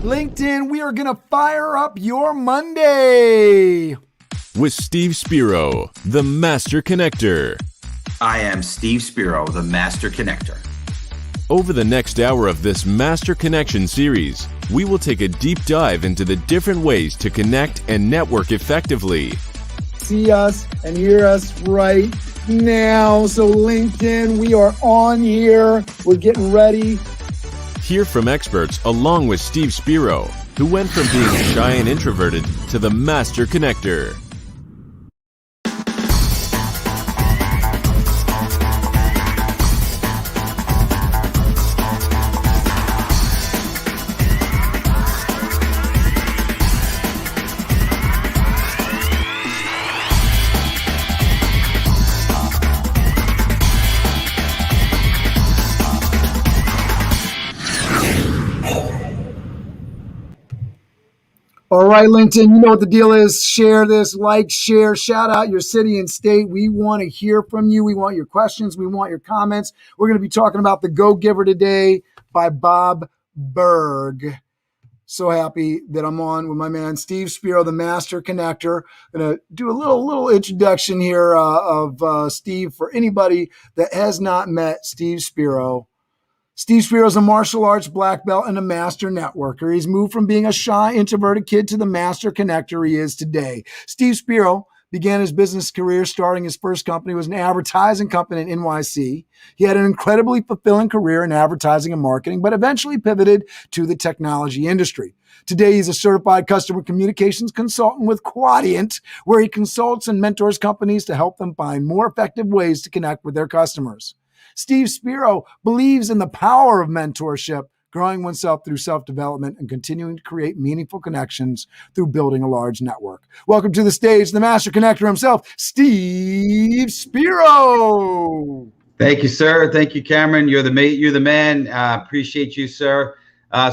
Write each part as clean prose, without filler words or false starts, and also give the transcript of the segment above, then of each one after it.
LinkedIn, we are going to fire up your Monday. With Steve Spiro, the Master Connector. I am Steve Spiro, the Master Connector. Over the next hour of this Master Connection series, we will take a deep dive into the different ways to connect and network effectively. See us and hear us right now. So LinkedIn, we are on here. We're getting ready. Hear from experts along with Steve Spiro, who went from being shy and introverted to the Master Connector. All right, LinkedIn, you know what the deal is. Share this, like, share, shout out your city and state. We want to hear from you. We want your questions. We want your comments. We're going to be talking about The Go-Giver today by Bob Burg. So happy that I'm on with my man, Steve Spiro, the Master Connector. I'm going to do a little introduction here of Steve for anybody that has not met Steve Spiro. Steve Spiro is a martial arts black belt and a master networker. He's moved from being a shy, introverted kid to the master connector he is today. Steve Spiro began his business career starting his first company was an advertising company in NYC. He had an incredibly fulfilling career in advertising and marketing, but eventually pivoted to the technology industry. Today, he's a certified customer communications consultant with Quadient, where he consults and mentors companies to help them find more effective ways to connect with their customers. Steve Spiro believes in the power of mentorship, growing oneself through self-development and continuing to create meaningful connections through building a large network. Welcome to the stage, the Master Connector himself, Steve Spiro. Thank you, sir. Thank you, Cameron. You're the man. Appreciate you, sir.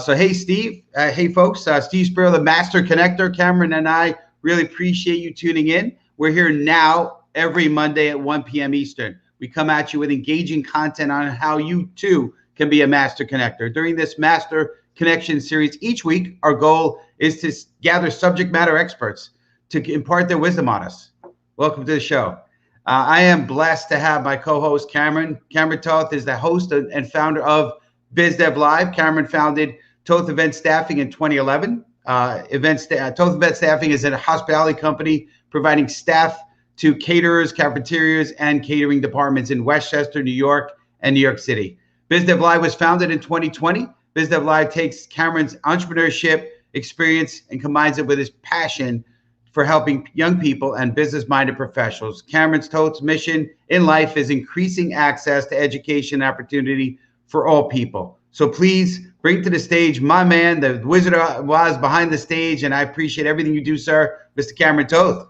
So, hey, Steve. Hey, folks. Steve Spiro, the Master Connector. Cameron and I really appreciate you tuning in. We're here now every Monday at 1 p.m. Eastern. We come at you with engaging content on how you, too, can be a master connector. During this Master Connection series each week, our goal is to gather subject matter experts to impart their wisdom on us. Welcome to the show. I am blessed to have my co-host, Cameron. Cameron Toth is the host and founder of BizDev Live. Cameron founded Toth Event Staffing in 2011. Toth Event Staffing is a hospitality company providing staff to caterers, cafeterias, and catering departments in Westchester, New York, and New York City. BizDev Live was founded in 2020. BizDev Live takes Cameron's entrepreneurship experience and combines it with his passion for helping young people and business-minded professionals. Cameron's Toth's mission in life is increasing access to education and opportunity for all people. So please bring to the stage my man, the Wizard of Oz behind the stage, and I appreciate everything you do, sir, Mr. Cameron Toth.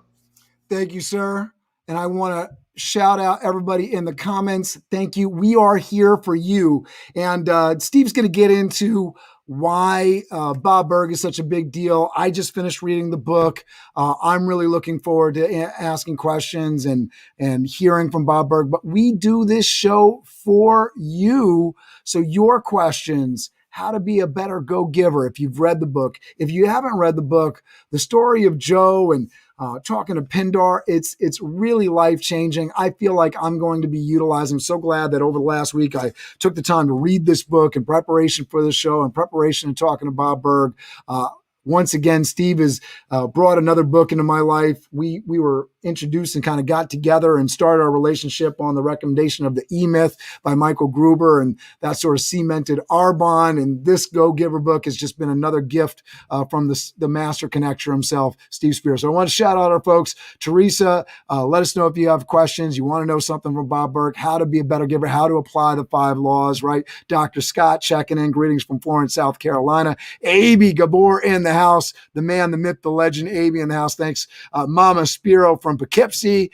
Thank you, sir. And I want to shout out everybody in the comments. Thank you. We are here for you. And Steve's going to get into why Bob Burg is such a big deal. I just finished reading the book. I'm really looking forward to asking questions and hearing from Bob Burg. But we do this show for you. So your questions, how to be a better go-giver if you've read the book. If you haven't read the book, the story of Joe and talking to Pindar, it's really life-changing. I feel like I'm going to be utilizing. I'm so glad that over the last week I took the time to read this book in preparation for the show, in preparation to talking to Bob Burg. Once again, Steve has brought another book into my life. We were introduced and kind of got together and started our relationship on the recommendation of The E-Myth by Michael Gruber, and that sort of cemented our bond. And this Go-Giver book has just been another gift from the Master Connector himself, Steve Spiro. So I want to shout out our folks. Teresa, let us know if you have questions, you want to know something from Bob Burg, how to be a better giver, how to apply the 5 laws, right? Dr. Scott checking in, greetings from Florence, South Carolina. Aby Gabor in the house, the man, the myth, the legend, Aby in the house. Thanks. Mama Spiro from from Poughkeepsie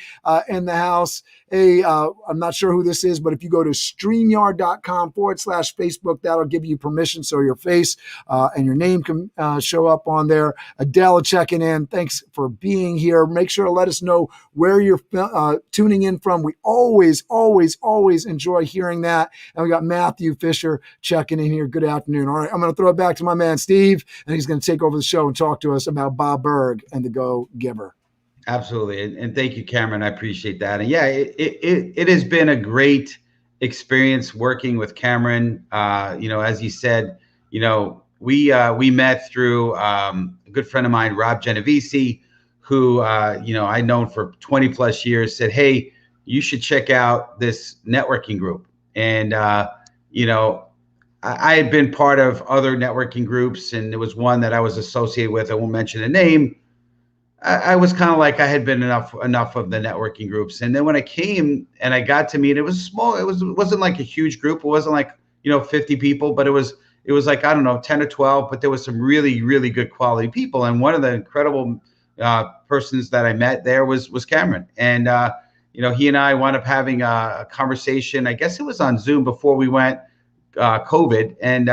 in the house. Hey, I'm not sure who this is, but if you go to streamyard.com/Facebook, that'll give you permission so your face and your name can show up on there. Adele checking in. Thanks for being here. Make sure to let us know where you're tuning in from. We always enjoy hearing that. And we got Matthew Fisher checking in here. Good afternoon. All right, I'm going to throw it back to my man, Steve, and he's going to take over the show and talk to us about Bob Burg and the Go Giver. Absolutely. And thank you, Cameron. I appreciate that. And yeah, it has been a great experience working with Cameron. As you said, we met through a good friend of mine, Rob Genovese, who, I've known for 20 plus years, said, hey, you should check out this networking group. And, I had been part of other networking groups, and there was one that I was associated with. I won't mention the name. I was kind of like, I had been enough of the networking groups. And then when I came and I got to meet, it was small. It wasn't like a huge group. It wasn't like, 50 people, but it was like, I don't know, 10 or 12, but there was some really, really good quality people. And one of the incredible persons that I met there was Cameron. And, he and I wound up having a conversation. I guess it was on Zoom before we went COVID. And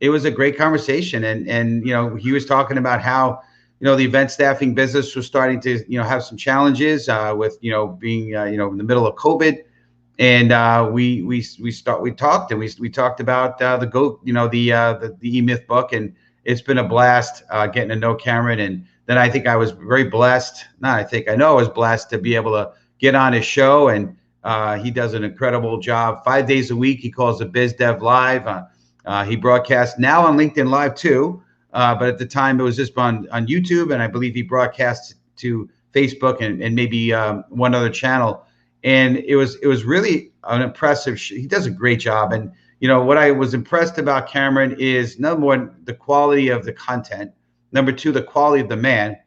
it was a great conversation. And he was talking about how, the event staffing business was starting to, have some challenges with, being, in the middle of COVID. And we talked about the E-Myth book, and it's been a blast getting to know Cameron. And then I think I was very blessed. I know I was blessed to be able to get on his show, and he does an incredible job. 5 days a week, he calls it Biz Dev Live. He broadcasts now on LinkedIn Live too. But at the time, it was just on YouTube, and I believe he broadcast to Facebook and maybe one other channel. And it was really an impressive. He does a great job. And what I was impressed about Cameron is, number one, the quality of the content. Number two, the quality of the man.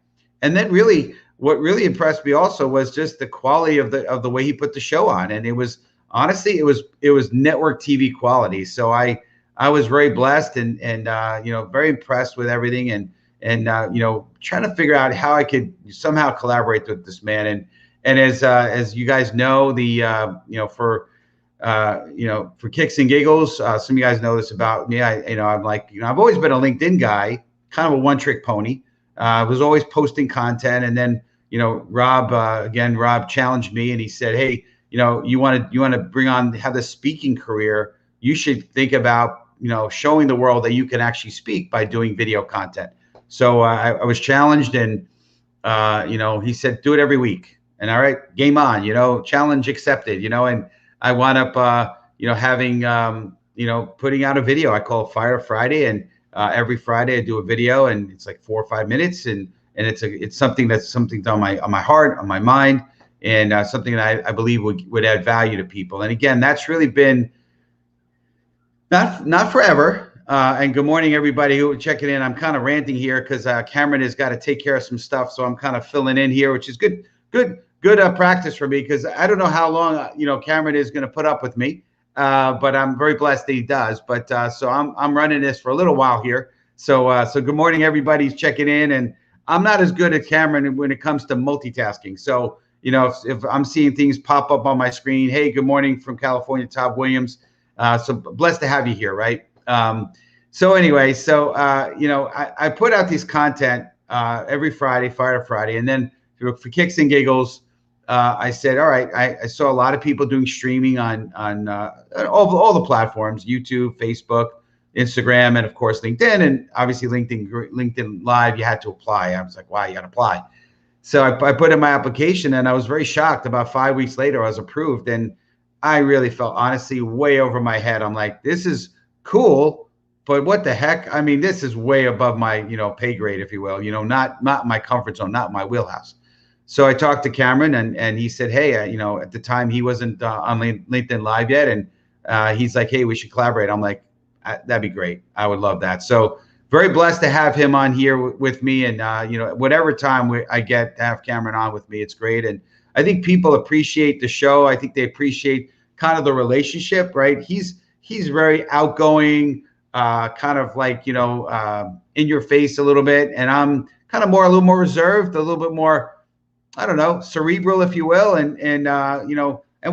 And then really, what really impressed me also was just the quality of the way he put the show on. And it was honestly, it was network TV quality. So I was very blessed and very impressed with everything, and trying to figure out how I could somehow collaborate with this man. And as you guys know, for kicks and giggles, some of you guys know this about me. I'm like, I've always been a LinkedIn guy, kind of a one-trick pony. Was always posting content, and then Rob challenged me, and he said, hey, you want to have this speaking career. You should think about showing the world that you can actually speak by doing video content. So I was challenged, and he said, do it every week. And all right, game on, challenge accepted, and I wound up, having, putting out a video. I call it Fire Friday, and every Friday I do a video, and it's like 4 or 5 minutes, and it's something on my heart, on my mind, and something that I believe would add value to people. And again, that's really been not forever. And good morning, everybody who checking in. I'm kind of ranting here because Cameron has got to take care of some stuff, so I'm kind of filling in here, which is good practice for me, because I don't know how long Cameron is going to put up with me, but I'm very blessed that he does. But so I'm running this for a little while here. So good morning, everybody who's checking in. And I'm not as good as Cameron when it comes to multitasking. So if I'm seeing things pop up on my screen, hey, good morning from California, Todd Williams. So blessed to have you here, right? So anyway, I put out these content every Friday, Fire Friday, and then for kicks and giggles, I said, all right, I saw a lot of people doing streaming on all the platforms: YouTube, Facebook, Instagram, and of course LinkedIn. And obviously LinkedIn Live, you had to apply. I was like, wow, you got to apply. So I put in my application, and I was very shocked. About 5 weeks later, I was approved, and I really felt honestly way over my head. I'm like, this is cool, but what the heck? I mean, this is way above my, pay grade, if you will, not my comfort zone, not my wheelhouse. So I talked to Cameron, and he said, hey, at the time he wasn't on LinkedIn Live yet. And he's like, hey, we should collaborate. I'm like, that'd be great. I would love that. So very blessed to have him on here with me. And, whatever time I get to have Cameron on with me, it's great. And I think people appreciate the show. I think they appreciate kind of the relationship, right? He's very outgoing, kind of like, in your face a little bit. And I'm kind of a little more reserved, a little bit more, I don't know, cerebral, if you will, and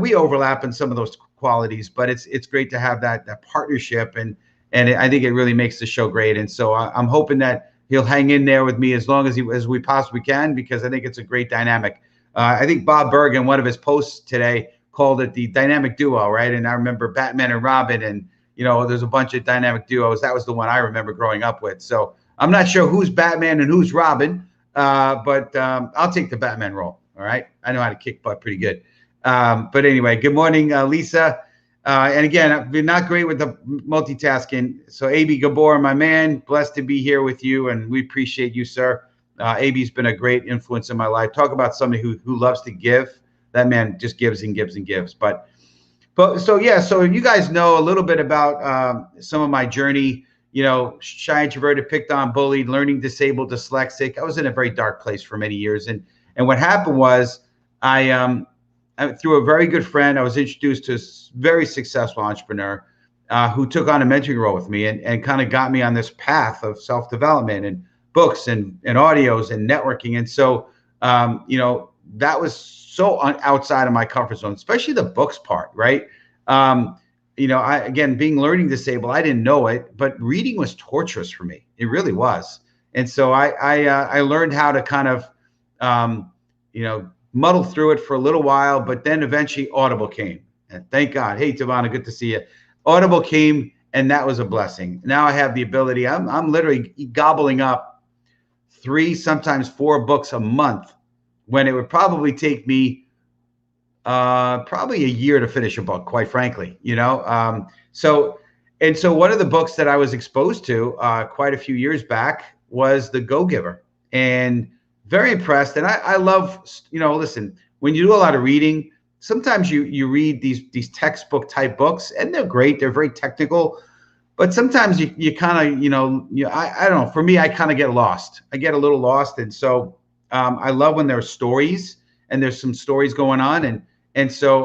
we overlap in some of those qualities, but it's great to have that partnership, and I think it really makes the show great. And so I'm hoping that he'll hang in there with me as long as we possibly can, because I think it's a great dynamic. I think Bob Burg in one of his posts today called it the dynamic duo, right? And I remember Batman and Robin, and there's a bunch of dynamic duos. That was the one I remember growing up with. So I'm not sure who's Batman and who's Robin, but I'll take the Batman role. All right, I know how to kick butt pretty good. But anyway, good morning, Lisa. And again, I've been not great with the multitasking. So AB Gabor, my man, blessed to be here with you, and we appreciate you, sir. AB's been a great influence in my life. Talk about somebody who loves to give. That man just gives and gives and gives. But so yeah, so you guys know a little bit about some of my journey. Shy, introverted, picked on, bullied, learning disabled, dyslexic. I was in a very dark place for many years, and what happened was I through a very good friend, I was introduced to a very successful entrepreneur who took on a mentoring role with me and kind of got me on this path of self-development and books and audios and networking. And so, that was so outside of my comfort zone, especially the books part, right? Again, being learning disabled, I didn't know it, but reading was torturous for me. It really was. And so I learned how to kind of, muddle through it for a little while, but then eventually Audible came. And thank God. Hey, Tavana, good to see you. Audible came, and that was a blessing. Now I have the ability. I'm literally gobbling up 3, sometimes 4 books a month, when it would probably take me probably a year to finish a book, quite frankly. So one of the books that I was exposed to quite a few years back was The Go-Giver, and very impressed. And I love, listen, when you do a lot of reading, sometimes you read these textbook type books, and they're great. They're very technical, but sometimes you kind of, I don't know, for me, I kind of get lost. I get a little lost. And so I love when there are stories and there's some stories going on. And so,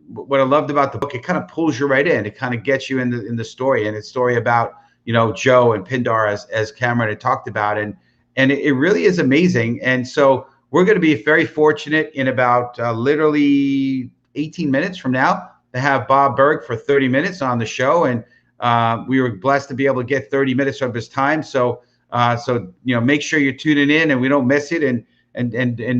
what I loved about the book, it kind of pulls you right in. It kind of gets you in the story, and it's a story about, Joe and Pindar, as Cameron had talked about. And it really is amazing. And so we're going to be very fortunate in about literally 18 minutes from now to have Bob Burg for 30 minutes on the show. And we were blessed to be able to get 30 minutes of his time. So make sure you're tuning in and we don't miss it. And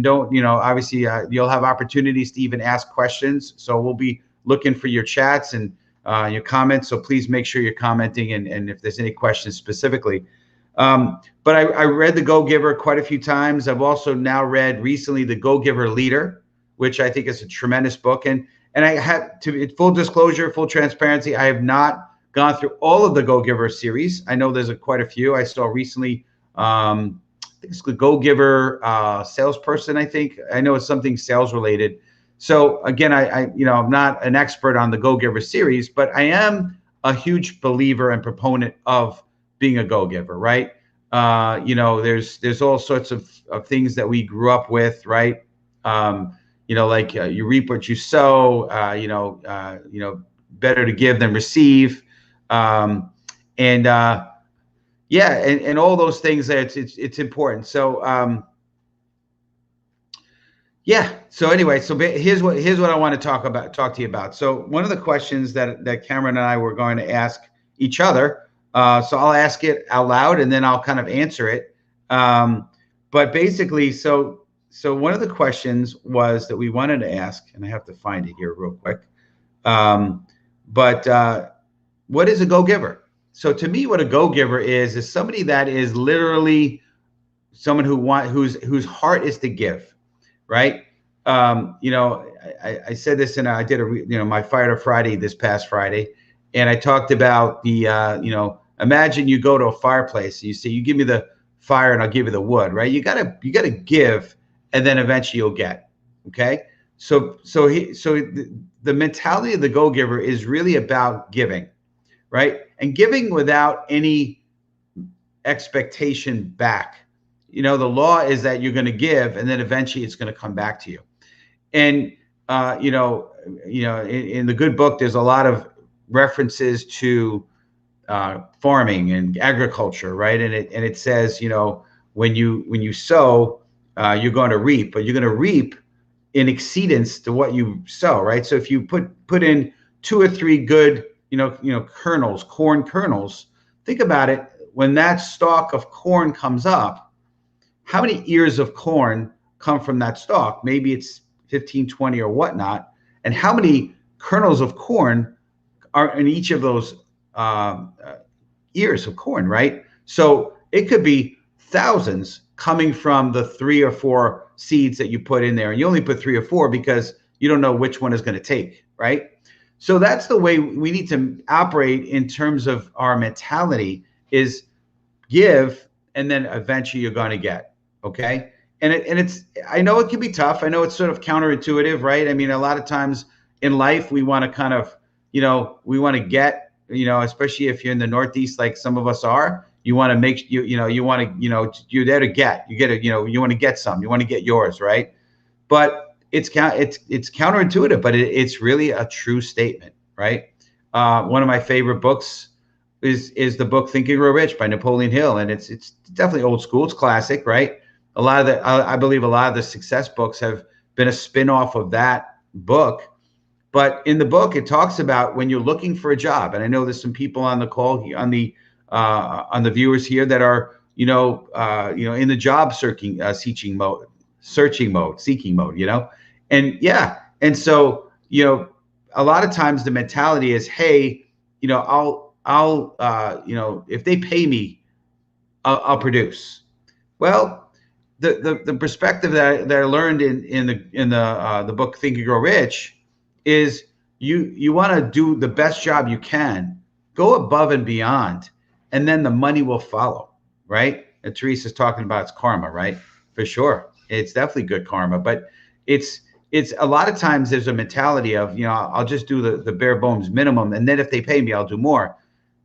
don't, obviously you'll have opportunities to even ask questions. So we'll be looking for your chats and your comments. So please make sure you're commenting and if there's any questions specifically. But I read The Go-Giver quite a few times. I've also now read recently The Go-Giver Leader, which I think is a tremendous book. And I have to, full disclosure, full transparency, I have not gone through all of the Go-Giver series. I know there's quite a few. I saw recently, I think it's the Go-Giver Salesperson, I think. I know it's something sales related. So again, I'm not an expert on the Go-Giver series, but I am a huge believer and proponent of being a go-giver, right? There's all sorts of things that we grew up with, right? You reap what you sow, better to give than receive. And all those things, it's important. So, So anyway, here's what I want to talk to you about. So one of the questions that Cameron and I were going to ask each other, so I'll ask it out loud and then I'll kind of answer it. But basically, so one of the questions was that we wanted to ask, and I have to find it here real quick. What is a go-giver? So to me, what a go-giver is somebody that is literally someone whose heart is to give, right? I said this, and I did my Fire to Friday this past Friday, and I talked about the imagine you go to a fireplace and you say, you give me the fire and I'll give you the wood, right? You gotta give, and then eventually you'll get. Okay. So the mentality of the go-giver is really about giving, right? And giving without any expectation back. The law is that you're going to give, and then eventually it's going to come back to you. And in the good book, there's a lot of references to farming and agriculture, right? And it says, when you sow, you're going to reap, but you're going to reap in exceedance to what you sow, right? So if you put in 2 or 3 good, kernels, corn kernels, think about it. When that stalk of corn comes up, how many ears of corn come from that stalk? Maybe it's 15, 20 or whatnot. And how many kernels of corn are in each of those ears of corn, right? So it could be thousands coming from the 3 or 4 seeds that you put in there. And you only put 3 or 4 because you don't know which one is going to take, right? So that's the way we need to operate in terms of our mentality, is give, and then eventually you're going to get, okay? And it's, I know it can be tough. I know it's sort of counterintuitive, right? I mean, a lot of times in life, we want to kind of, we want to get, especially if you're in the Northeast, like some of us are, you want to make, you want to, you're there to get, you want to get some, you want to get yours, right? But it's counterintuitive, but it's really a true statement, right? One of my favorite books is the book Think and Grow Rich by Napoleon Hill. And it's definitely old school. It's classic, right? I believe a lot of the success books have been a spin-off of that book. But in the book, it talks about when you're looking for a job, and I know there's some people on the call on the viewers here that are in the job seeking mode, and yeah, and so a lot of times the mentality is, hey, I'll if they pay me, I'll produce. Well, the perspective that I learned in the book Think and Grow Rich is you want to do the best job you can, go above and beyond, and then the money will follow, right? And Teresa's talking about it's karma, right? For sure, it's definitely good karma, but it's a lot of times there's a mentality of, I'll just do the bare bones minimum, and then if they pay me, I'll do more.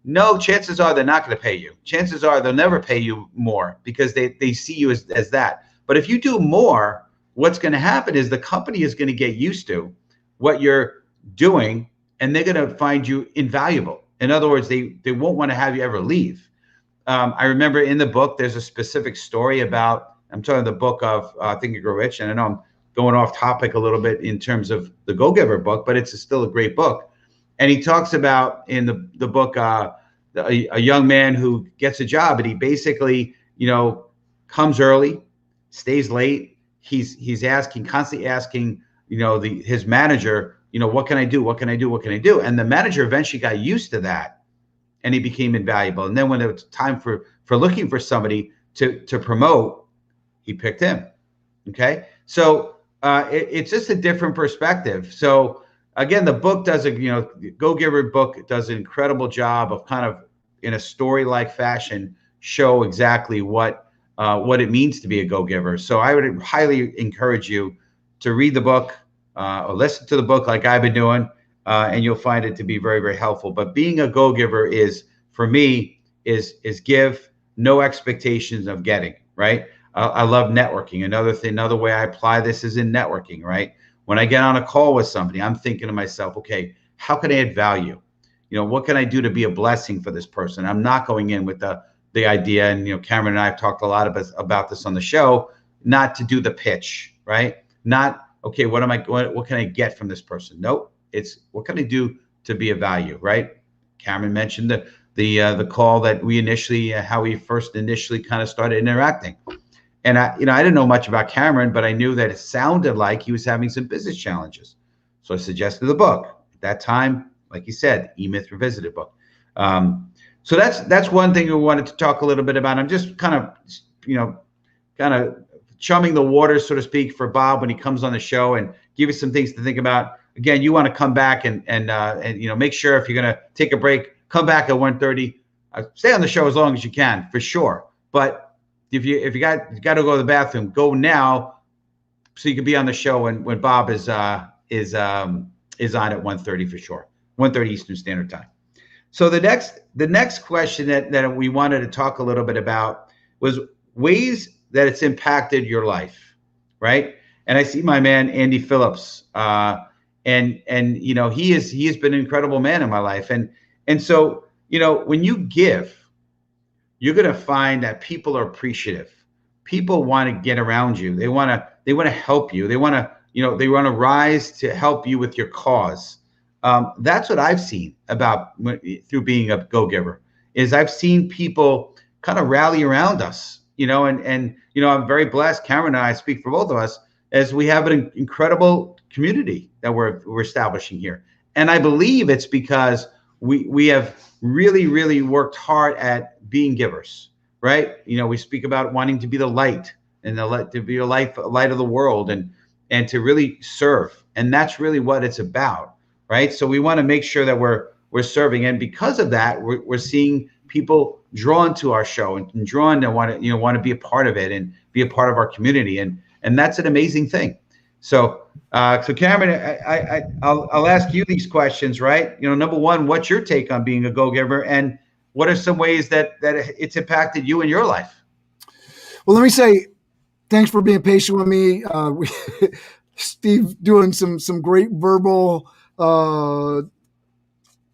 No, chances are they're not going to pay you. Chances are they'll never pay you more because they see you as that. But if you do more, what's going to happen is the company is going to get used to what you're doing, and they're going to find you invaluable. In other words, they won't want to have you ever leave. I remember in the book, there's a specific story about, I'm talking the book of Think and Grow Rich, and I know I'm going off topic a little bit in terms of the Go-Giver book, but it's still a great book. And he talks about in the book a young man who gets a job, and he basically, comes early, stays late. He's constantly asking, his manager, what can I do? What can I do? What can I do? And the manager eventually got used to that, and he became invaluable. And then when it was time for looking for somebody to promote, he picked him. Okay, so it's just a different perspective. So again, the book does Go-Giver book does an incredible job of kind of in a story-like fashion show exactly what it means to be a go-giver. So I would highly encourage you to read the book or listen to the book like I've been doing, and you'll find it to be very, very helpful. But being a go-giver is, for me, is give, no expectations of getting, right? I love networking. Another way I apply this is in networking, right? When I get on a call with somebody, I'm thinking to myself, okay, how can I add value? What can I do to be a blessing for this person? I'm not going in with the idea, and Cameron and I have talked a lot about this on the show, not to do the pitch, right? Not, okay, what can I get from this person? Nope, it's what can I do to be of value, right? Cameron mentioned the call that we how we first initially kind of started interacting. And I didn't know much about Cameron, but I knew that it sounded like he was having some business challenges. So I suggested the book. At that time, like you said, E-Myth Revisited book. So that's one thing we wanted to talk a little bit about. I'm just kind of chumming the waters, so to speak, for Bob when he comes on the show, and give you some things to think about. Again, you want to come back and make sure if you're going to take a break, come back at 1:30. Stay on the show as long as you can, for sure. But if you got to go to the bathroom, go now, so you can be on the show when Bob is on at 1:30 for sure, 1:30 Eastern Standard Time. So the next question that we wanted to talk a little bit about was ways that it's impacted your life, right? And I see my man Andy Phillips, and he has been an incredible man in my life, and so when you give, you're going to find that people are appreciative. people want to get around you. They want to help you. They want to rise to help you with your cause. That's what I've seen through being a go-giver, is I've seen people kind of rally around us, and I'm very blessed. Cameron and I speak for both of us, as we have an incredible community that we're establishing here. And I believe it's because we have really, really worked hard at being givers, right? We speak about wanting to be the light, and to be a light of the world, and to really serve. And that's really what it's about, right? So we want to make sure that we're serving. And because of that, we're seeing people drawn to our show and drawn to want to be a part of it and be a part of our community. And that's an amazing thing. So Cameron, I'll ask you these questions, right? Number one, what's your take on being a go-giver, and what are some ways that it's impacted you in your life? Well, let me say, thanks for being patient with me. Steve doing some great verbal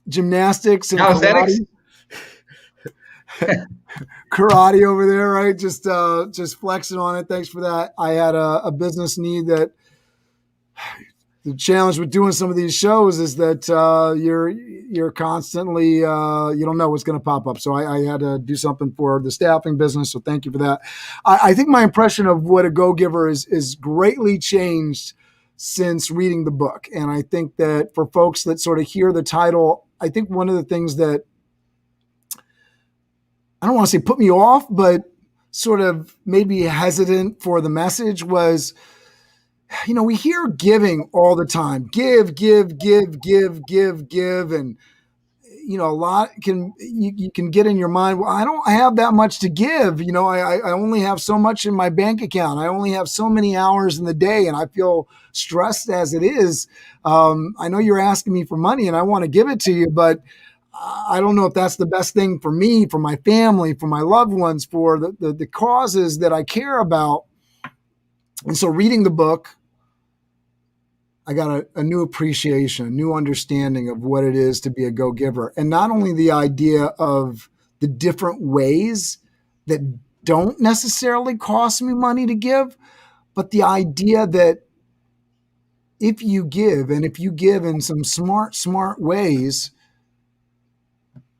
gymnastics and calisthenics. Karate over there, right? Just flexing on it. Thanks for that. I had a business need that. The challenge with doing some of these shows is that you're constantly you don't know what's going to pop up. So I had to do something for the staffing business. So thank you for that. I think my impression of what a go-giver is greatly changed since reading the book. And I think that for folks that sort of hear the title, I think one of the things that I don't want to say put me off, but sort of made me hesitant for the message was, we hear giving all the time. Give. And, a lot you can get in your mind, well, I don't have that much to give. I only have so much in my bank account. I only have so many hours in the day, and I feel stressed as it is. I know you're asking me for money and I want to give it to you, but I don't know if that's the best thing for me, for my family, for my loved ones, for the causes that I care about. And so reading the book, I got a new appreciation, a new understanding of what it is to be a go-giver. And not only the idea of the different ways that don't necessarily cost me money to give, but the idea that if you give, and if you give in some smart ways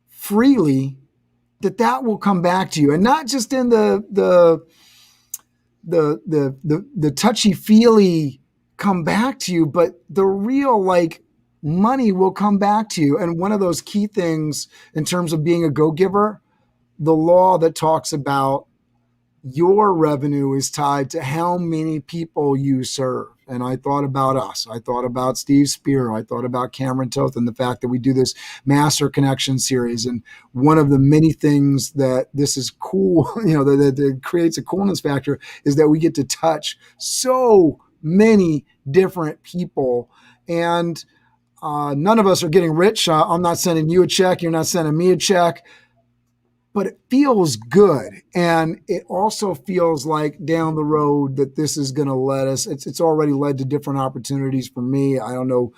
freely, that will come back to you. And not just in the touchy-feely come back to you, but the real money will come back to you. And one of those key things in terms of being a go-giver, the law that talks about your revenue is tied to how many people you serve. And I thought about us. I thought about Steve Spiro. I thought about Cameron Toth and the fact that we do this Master Connection series. And one of the many things that this is cool, that creates a coolness factor, is that we get to touch so many different people, and none of us are getting rich. I'm not sending you a check. You're not sending me a check, but it feels good. And it also feels like down the road that this is going to let us, it's already led to different opportunities for me. I don't know,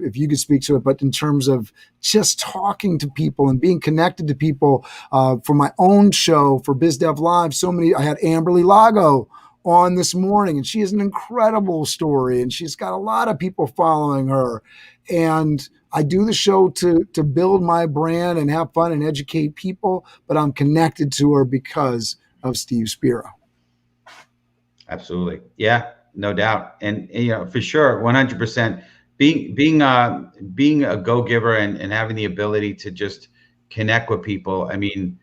if you could speak to it, but in terms of just talking to people and being connected to people, for my own show, for BizDev Live, I had Amberly Lago on this morning, and she has an incredible story, and she's got a lot of people following her. And I do the show to build my brand and have fun and educate people, but I'm connected to her because of Steve Spiro. Absolutely. Yeah, no doubt. And for sure, 100%, being a go-giver and having the ability to just connect with people. I mean,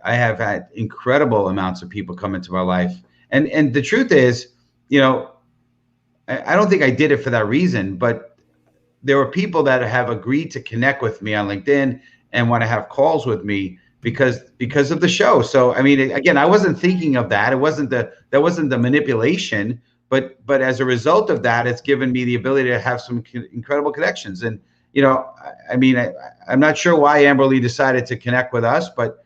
I have had incredible amounts of people come into my life. And the truth is, I don't think I did it for that reason, but there were people that have agreed to connect with me on LinkedIn and want to have calls with me because of the show. So, I mean, again, I wasn't thinking of that. That wasn't the manipulation, but as a result of that, it's given me the ability to have some incredible connections. And, I'm not sure why Amberly decided to connect with us, but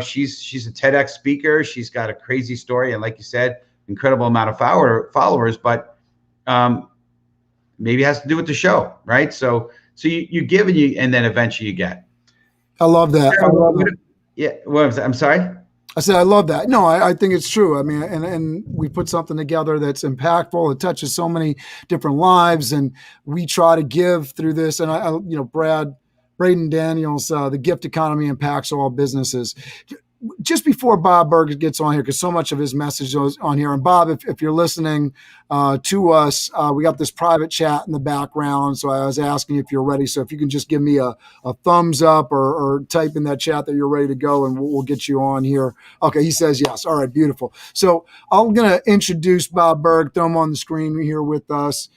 she's a TEDx speaker. She's got a crazy story, and like you said, incredible amount of followers. But maybe it has to do with the show, right? So you give and then eventually you get. I love that. Yeah. What was that? I'm sorry. I said, I love that. No, I think it's true. I mean, and we put something together that's impactful. It touches so many different lives, and we try to give through this. And Braden Daniels, the gift economy impacts all businesses. Just before Bob Burg gets on here, because so much of his message is on here. And Bob, if you're listening to us, we got this private chat in the background. So I was asking if you're ready. So if you can just give me a thumbs up or type in that chat that you're ready to go, and we'll get you on here. Okay, he says yes. All right, beautiful. So I'm going to introduce Bob Burg, throw him on the screen here with us.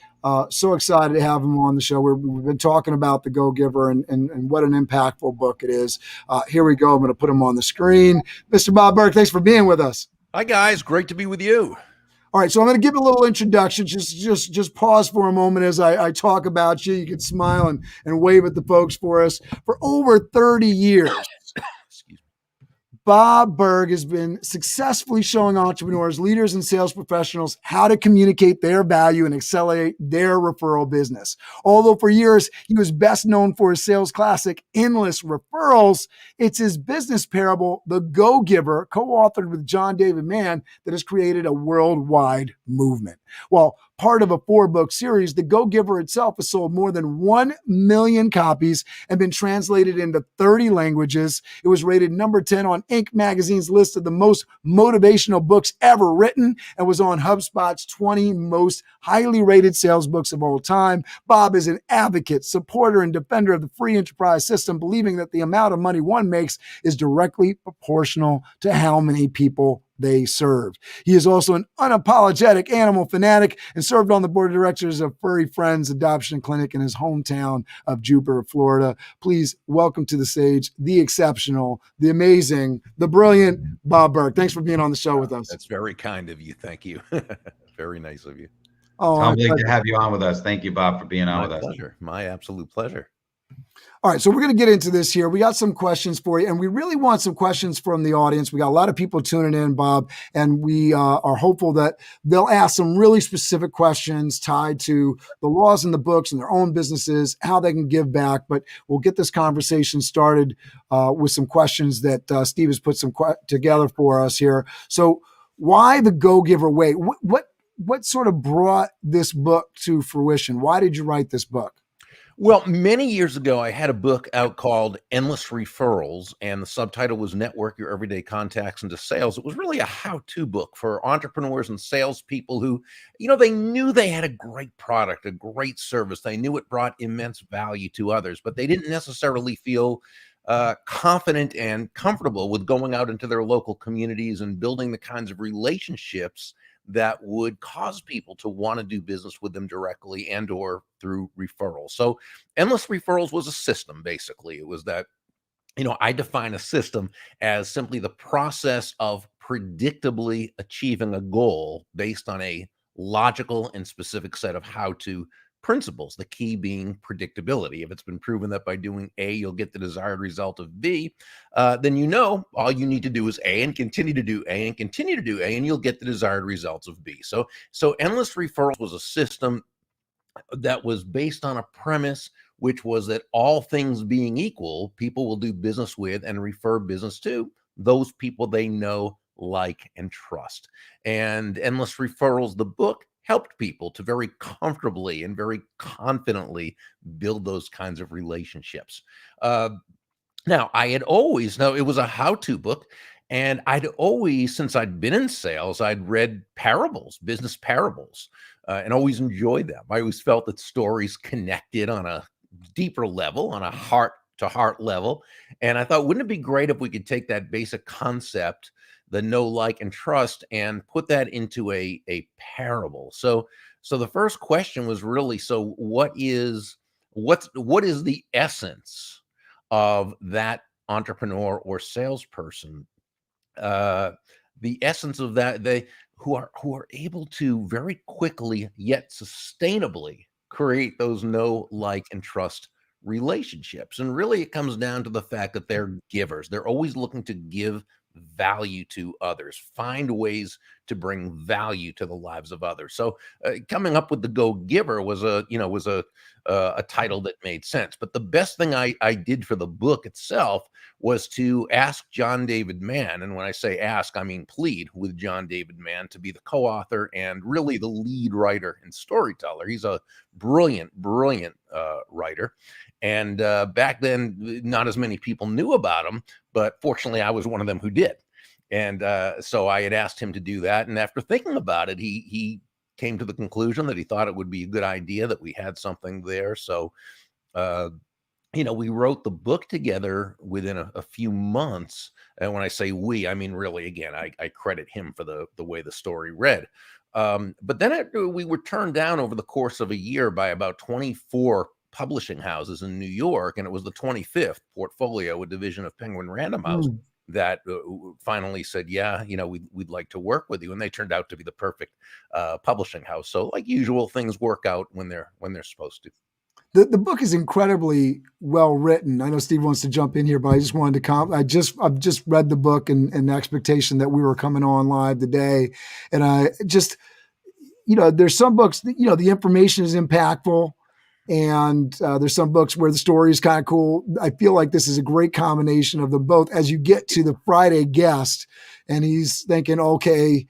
So excited to have him on the show. We've been talking about The Go-Giver and what an impactful book it is. Here we go. I'm going to put him on the screen. Mr. Bob Burg, thanks for being with us. Hi, guys. Great to be with you. All right, so I'm going to give a little introduction. Just pause for a moment as I talk about you. You can smile and wave at the folks for us. For over 30 years, Bob Burg has been successfully showing entrepreneurs, leaders, and sales professionals how to communicate their value and accelerate their referral business. Although for years he was best known for his sales classic, Endless Referrals, it's his business parable, The Go-Giver, co-authored with John David Mann, that has created a worldwide movement. Well, part of a 4-book series, The Go-Giver itself has sold more than 1 million copies and been translated into 30 languages. It was rated number 10 on Inc. magazine's list of the most motivational books ever written and was on HubSpot's 20 most highly rated sales books of all time. Bob is an advocate, supporter, and defender of the free enterprise system, believing that the amount of money one makes is directly proportional to how many people they serve. He is also an unapologetic animal fanatic and served on the board of directors of Furry Friends Adoption Clinic in his hometown of Jupiter, Florida. Please welcome to the stage the exceptional, the amazing, the brilliant Bob Burg. Thanks for being on the show with us. That's very kind of you. Thank you. Very nice of you. Oh, humbling to have you on with us. Thank you, Bob, for being on with us. My pleasure. My absolute pleasure. All right, so we're going to get into this here. We got some questions for you, and we really want some questions from the audience. We got a lot of people tuning in, Bob, and we are hopeful that they'll ask some really specific questions tied to the laws in the books and their own businesses, how they can give back. But we'll get this conversation started with some questions that Steve has put together for us here. So why the Go-Giver way? What sort of brought this book to fruition? Why did you write this book? Well, many years ago, I had a book out called Endless Referrals, and the subtitle was Network Your Everyday Contacts into Sales. It was really a how-to book for entrepreneurs and salespeople who, they knew they had a great product, a great service. They knew it brought immense value to others, but they didn't necessarily feel confident and comfortable with going out into their local communities and building the kinds of relationships that would cause people to want to do business with them directly and or through referrals. So Endless Referrals was a system, basically. It was that, I define a system as simply the process of predictably achieving a goal based on a logical and specific set of how-to principles, the key being predictability. If it's been proven that by doing A, you'll get the desired result of B, then all you need to do is A and continue to do A and continue to do A, and you'll get the desired results of B. So Endless Referrals was a system that was based on a premise, which was that all things being equal, people will do business with and refer business to those people they know, like, and trust. And Endless Referrals, the book, helped people to very comfortably and very confidently build those kinds of relationships. Now, it was a how-to book, and I'd always, since I'd been in sales, I'd read parables, business parables, and always enjoyed them. I always felt that stories connected on a deeper level, on a heart-to-heart level, and I thought, wouldn't it be great if we could take that basic concept, the know, like, and trust, and put that into a parable. So the first question was really, so what is the essence of that entrepreneur or salesperson? The essence of that, they who are able to very quickly yet sustainably create those know, like, and trust relationships. And really, it comes down to the fact that they're givers. They're always looking to give value to others, find ways to bring value to the lives of others. So coming up with The Go-Giver was a title that made sense. But the best thing I did for the book itself was to ask John David Mann, and when I say ask, I mean plead with John David Mann to be the co-author and really the lead writer and storyteller. He's a brilliant writer. And back then, not as many people knew about him, but fortunately, I was one of them who did. And so I had asked him to do that. And after thinking about it, he came to the conclusion that he thought it would be a good idea, that we had something there. So, we wrote the book together within a few months. And when I say we, I mean, really, again, I credit him for the way the story read. But then we were turned down over the course of a year by about 24 publishing houses in New York. And it was the 25th Portfolio, a division of Penguin Random House, that finally said, yeah, we'd like to work with you. And they turned out to be the perfect publishing house. So like usual, things work out when they're supposed to. The book is incredibly well written. I know Steve wants to jump in here, but I just wanted to I've just read the book in expectation that we were coming on live today. And I just, there's some books that, the information is impactful, and there's some books where the story is kind of cool. I feel like this is a great combination of them both. As you get to the Friday guest and he's thinking, okay,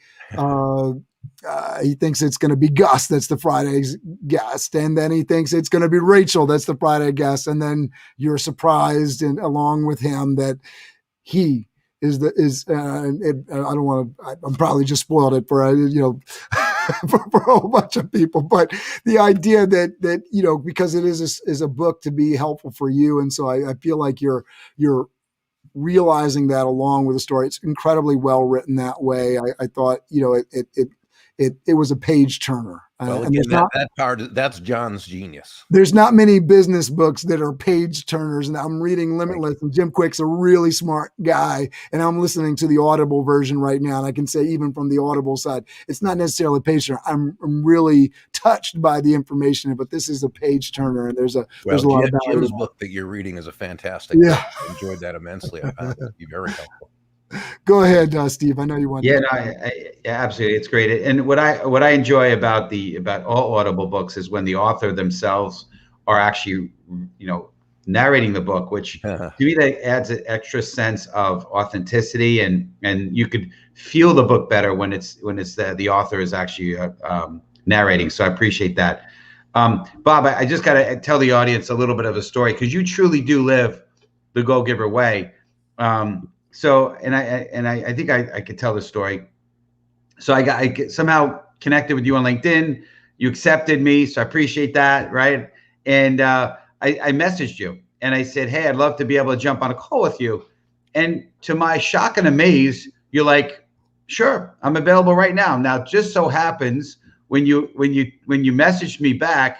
he thinks it's going to be Gus. That's the Friday's guest. And then he thinks it's going to be Rachel. That's the Friday guest. And then you're surprised, and along with him, that he is I don't want to, I'm probably just spoiled it for, for a whole bunch of people, but the idea that, because it is a book to be helpful for you. And so I feel like you're realizing that along with the story. It's incredibly well written that way. I thought, it was a page turner. Well, and again, that's John's genius. There's not many business books that are page turners, and I'm reading Limitless, and Jim Quick's a really smart guy, and I'm listening to the Audible version right now, and I can say even from the Audible side, it's not necessarily a page turner. I'm really touched by the information, but this is a page turner, and there's a lot of value. Jim's book that you're reading is a fantastic book. I enjoyed that immensely. I found it to be very helpful. Go ahead, Steve. I know you want. Yeah, absolutely, it's great. And what I enjoy about all Audible books is when the author themselves are actually, narrating the book, which to me that adds an extra sense of authenticity, and you could feel the book better when it's the author is actually narrating. So I appreciate that. Bob, I just got to tell the audience a little bit of a story, because you truly do live the Go-Giver way. So, and I think I could tell this story. So I somehow connected with you on LinkedIn. You accepted me, so I appreciate that, right? And I messaged you, and I said, hey, I'd love to be able to jump on a call with you. And to my shock and amaze, you're like, sure, I'm available right now. Now, just so happens when you messaged me back,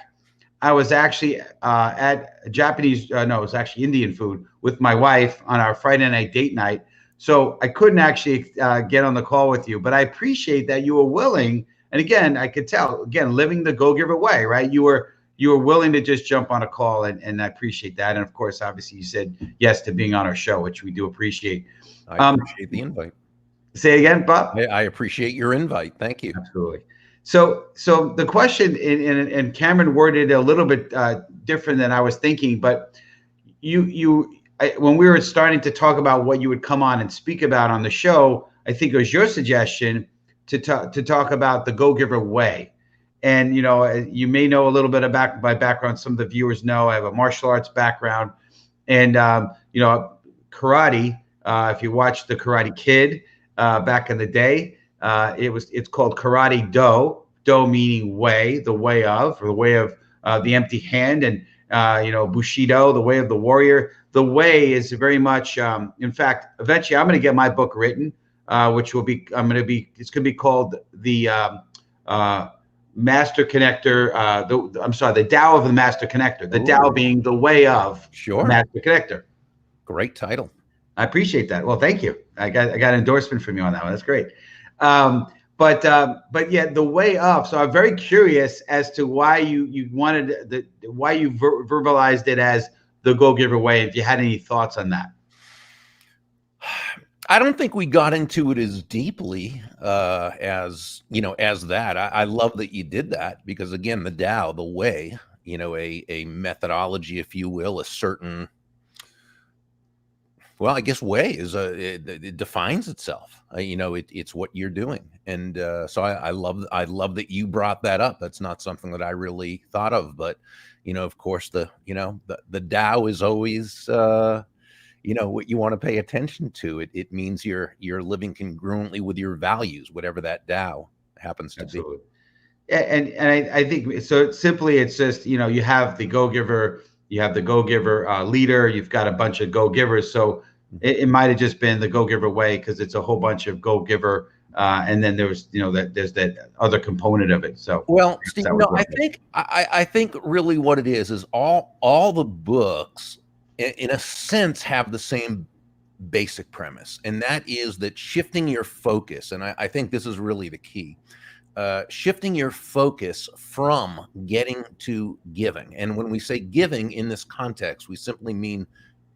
I was actually at Japanese, it was actually Indian food with my wife on our Friday night date night. So I couldn't actually get on the call with you, but I appreciate that you were willing. And again, I could tell, again, living the Go-Giver way, right? You were willing to just jump on a call, and I appreciate that. And of course, obviously you said yes to being on our show, which we do appreciate. I appreciate the invite. Say it again, Bob? I appreciate your invite. Thank you. Absolutely. So the question, and Cameron worded it a little bit different than I was thinking, but when we were starting to talk about what you would come on and speak about on the show, I think it was your suggestion to talk about the Go-Giver way. And, you may know a little bit about my background. Some of the viewers know I have a martial arts background, and, karate, if you watched the Karate Kid back in the day, it's called Karate Do meaning way, the way of, or the way of the empty hand, and Bushido, the way of the warrior. The way is very much, in fact, eventually I'm going to get my book written, which will be, it's going to be called the Master Connector. The Tao of the Master Connector. The Tao being the way of the Master Connector. Great title. I appreciate that. Well, thank you. I got an endorsement from you on that one. That's great. But yeah, the way of. So I'm very curious as to why you wanted why you verbalized it as the Go-Giver way. If you had any thoughts on that. I don't think we got into it as deeply as as that. I love that you did that because again, the Tao, the way, a methodology, if you will, a certain, well, I guess way is it defines itself. It's what you're doing, and so I love that you brought that up. That's not something that I really thought of, but of course, the Tao is always what you want to pay attention to. It means you're living congruently with your values, whatever that Tao happens to be. Absolutely. And I think so. Simply, it's just you have the go giver, you have the go giver leader, you've got a bunch of go givers. So it might have just been the go giver way because it's a whole bunch of go giver, and then there's there's that other component of it. So Well, Steve, that was I think I think really what it is all the books, in a sense, have the same basic premise, and that is that shifting your focus, and I think this is really the key. Shifting your focus from getting to giving. And when we say giving in this context, we simply mean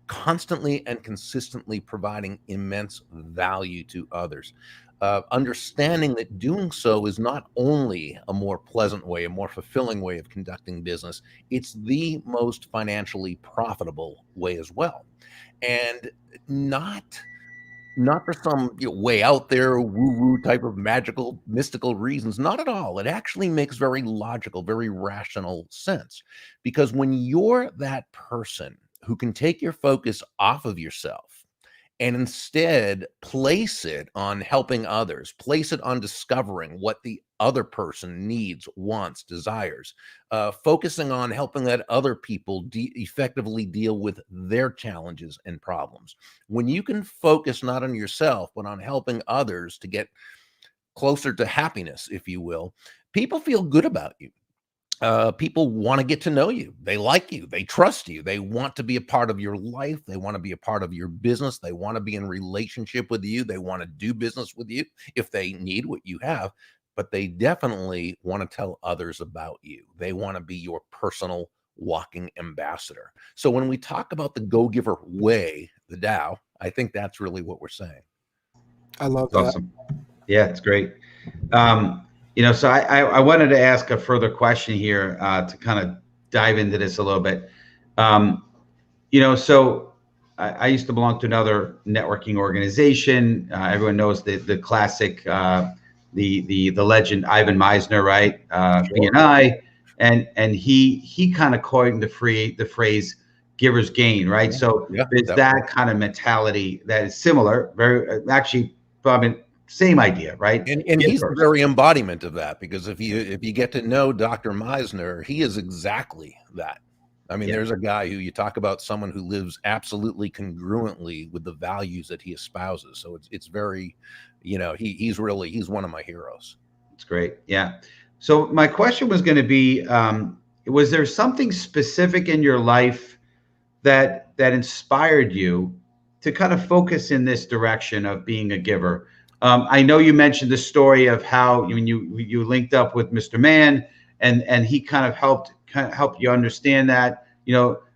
constantly and consistently providing immense value to others. Understanding that doing so is not only a more pleasant way, a more fulfilling way of conducting business, it's the most financially profitable way as well. And not for some way out there woo-woo type of magical mystical reasons, not at all. It actually makes very logical, very rational sense, because when you're that person who can take your focus off of yourself and instead place it on helping others, place it on discovering what the other person needs, wants, desires, focusing on helping that other people effectively deal with their challenges and problems. When you can focus not on yourself, but on helping others to get closer to happiness, if you will, people feel good about you. People want to get to know you. They like you. They trust you. They want to be a part of your life. They want to be a part of your business. They want to be in relationship with you. They want to do business with you if they need what you have, but they definitely want to tell others about you. They want to be your personal walking ambassador. So when we talk about the go-giver way, the Tao, I think that's really what we're saying. I love That's that. awesome. Yeah, it's great. So I wanted to ask a further question here to kind of dive into this a little bit. So I used to belong to another networking organization. Everyone knows the classic, the legend Ivan Meisner, right? BNI, and he kind of coined the phrase "giver's gain," right? So Yeah, there's that kind of mentality that is similar, very actually, probably same idea, right? And he's the very embodiment of that, because if you get to know Dr. Meisner, he is exactly that. I mean, there's a guy who you talk about, someone who lives absolutely congruently with the values that he espouses. So it's very, he's one of my heroes. It's great. Yeah. So my question was going to be, was there something specific in your life that inspired you to kind of focus in this direction of being a giver? I know you mentioned the story of how when you linked up with Mr. Mann and he kind of helped you understand that,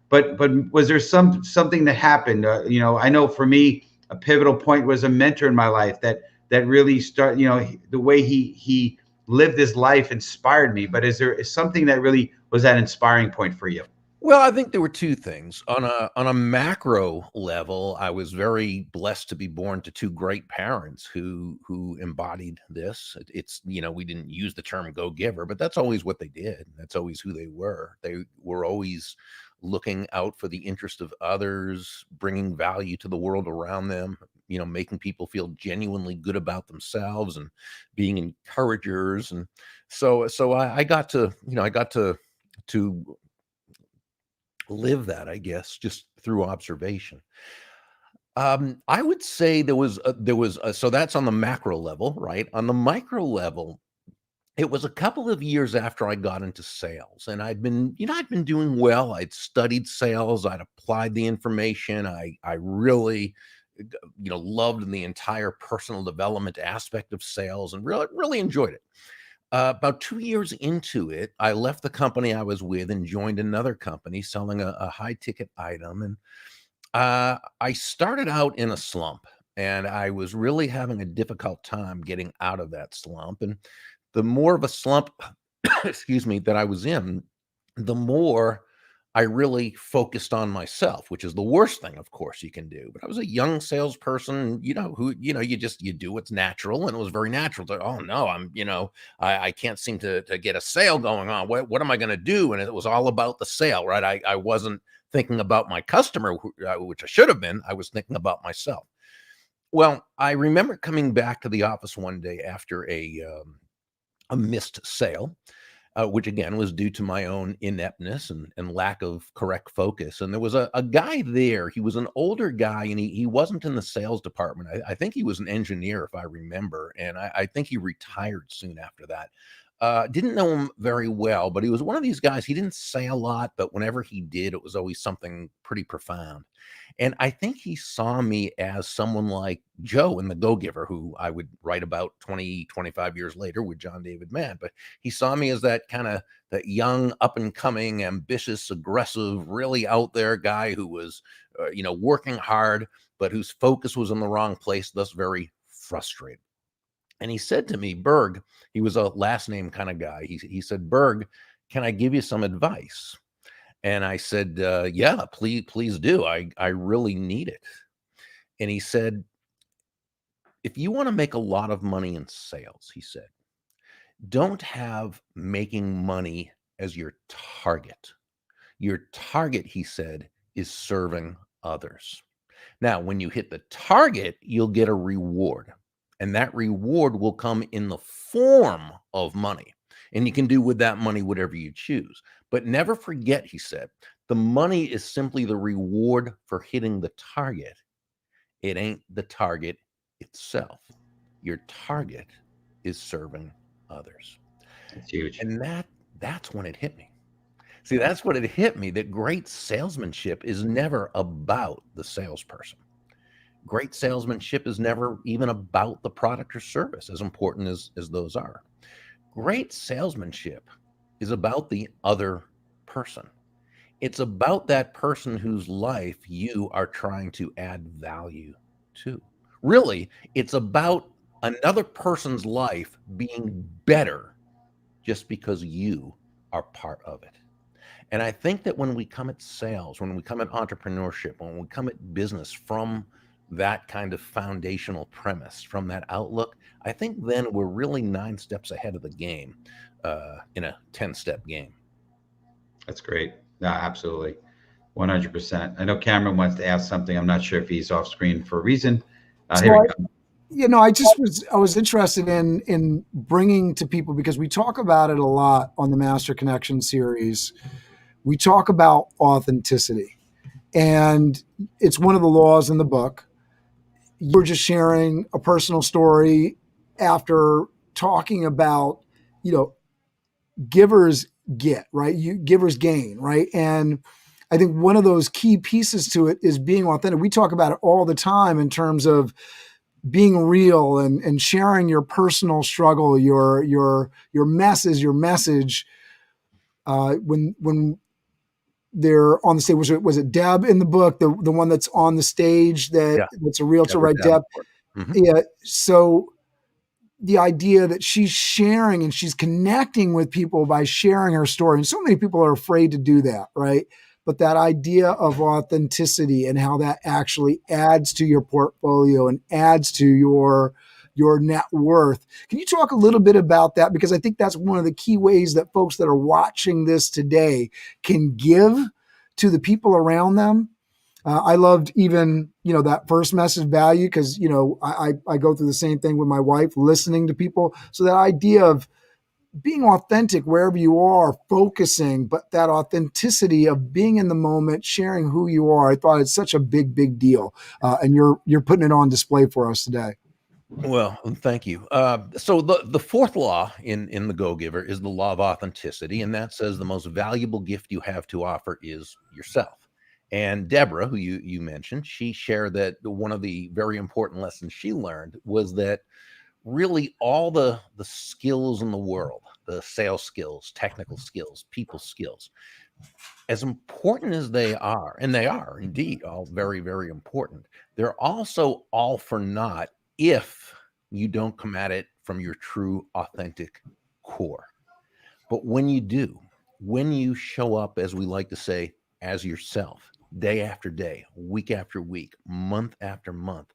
but was there something that happened? I know for me, a pivotal point was a mentor in my life that really the way he lived his life inspired me. But is there something that really was that inspiring point for you? Well, I think there were two things. On a macro level, I was very blessed to be born to two great parents who embodied this. It's we didn't use the term go-giver, but that's always what they did. That's always who they were. They were always looking out for the interest of others, bringing value to the world around them, making people feel genuinely good about themselves and being encouragers. And so I got to live that, I guess, just through observation. I would say so that's on the macro level, right? On the micro level, it was a couple of years after I got into sales, and I'd been doing well. I'd studied sales. I'd applied the information. I really, loved the entire personal development aspect of sales and really enjoyed it. About 2 years into it, I left the company I was with and joined another company selling a high ticket item. And I started out in a slump. and I was really having a difficult time getting out of that slump. And the more of a slump, excuse me, that I was in, the more I really focused on myself, which is the worst thing, of course, you can do. But I was a young salesperson, you do what's natural, and it was very natural to, oh no, I can't seem to get a sale going on. What am I going to do? And it was all about the sale, right? I wasn't thinking about my customer, which I should have been. I was thinking about myself. Well, I remember coming back to the office one day after a missed sale, which again was due to my own ineptness and lack of correct focus. And there was a guy there. He was an older guy, and he wasn't in the sales department. I think he was an engineer, if I remember. And I think he retired soon after that. Didn't know him very well, but he was one of these guys. He didn't say a lot, but whenever he did, it was always something pretty profound. And I think he saw me as someone like Joe in The Go-Giver, who I would write about 20, 25 years later with John David Mann. But he saw me as that young, up and coming, ambitious, aggressive, really out there guy who was, working hard, but whose focus was in the wrong place, thus very frustrated. And he said to me, Berg, he was a last name kind of guy. He said, Berg, can I give you some advice? And I said, yeah, please do. I really need it. And he said, if you want to make a lot of money in sales, he said, don't have making money as your target. Your target, he said, is serving others. Now, when you hit the target, you'll get a reward. And that reward will come in the form of money. And you can do with that money whatever you choose. But never forget, he said, the money is simply the reward for hitting the target. It ain't the target itself. Your target is serving others. It's huge. And that's when it hit me. See, that's when it hit me, that great salesmanship is never about the salesperson. Great salesmanship is never even about the product or service, as important as those are. Great salesmanship is about the other person. It's about that person whose life you are trying to add value to. Really, it's about another person's life being better just because you are part of it. And I think that when we come at sales, when we come at entrepreneurship, when we come at business from that kind of foundational premise, from that outlook, I think then we're really 9 steps ahead of the game in a 10-step game. That's great. No, absolutely. 100%. I know Cameron wants to ask something. I'm not sure if he's off screen for a reason. Here we go. I was interested in bringing to people, because we talk about it a lot on the Master Connection series. We talk about authenticity, and it's one of the laws in the book. You're just sharing a personal story after talking about, givers get, right? Givers gain, right? And I think one of those key pieces to it is being authentic. We talk about it all the time in terms of being real and sharing your personal struggle, your mess is your message. When they're on the stage, was it Deb in the book, the one that's on the stage that's a realtor, right? Deb. Mm-hmm. Yeah. So the idea that she's sharing and she's connecting with people by sharing her story. And so many people are afraid to do that, right? But that idea of authenticity and how that actually adds to your portfolio and adds to your net worth. Can you talk a little bit about that? Because I think that's one of the key ways that folks that are watching this today can give to the people around them. I loved even, that first message value, because, I go through the same thing with my wife, listening to people. So that idea of being authentic wherever you are, focusing, but that authenticity of being in the moment, sharing who you are, I thought it's such a big, big deal. And you're putting it on display for us today. Well, thank you. So the fourth law in the Go-Giver is the law of authenticity, and that says the most valuable gift you have to offer is yourself. And Deborah, who you mentioned, she shared that one of the very important lessons she learned was that really all the skills in the world, the sales skills, technical skills, people skills, as important as they are, and they are indeed all very, very important, they're also all for naught if you don't come at it from your true, authentic core. But when you do, when you show up, as we like to say, as yourself, day after day, week after week, month after month,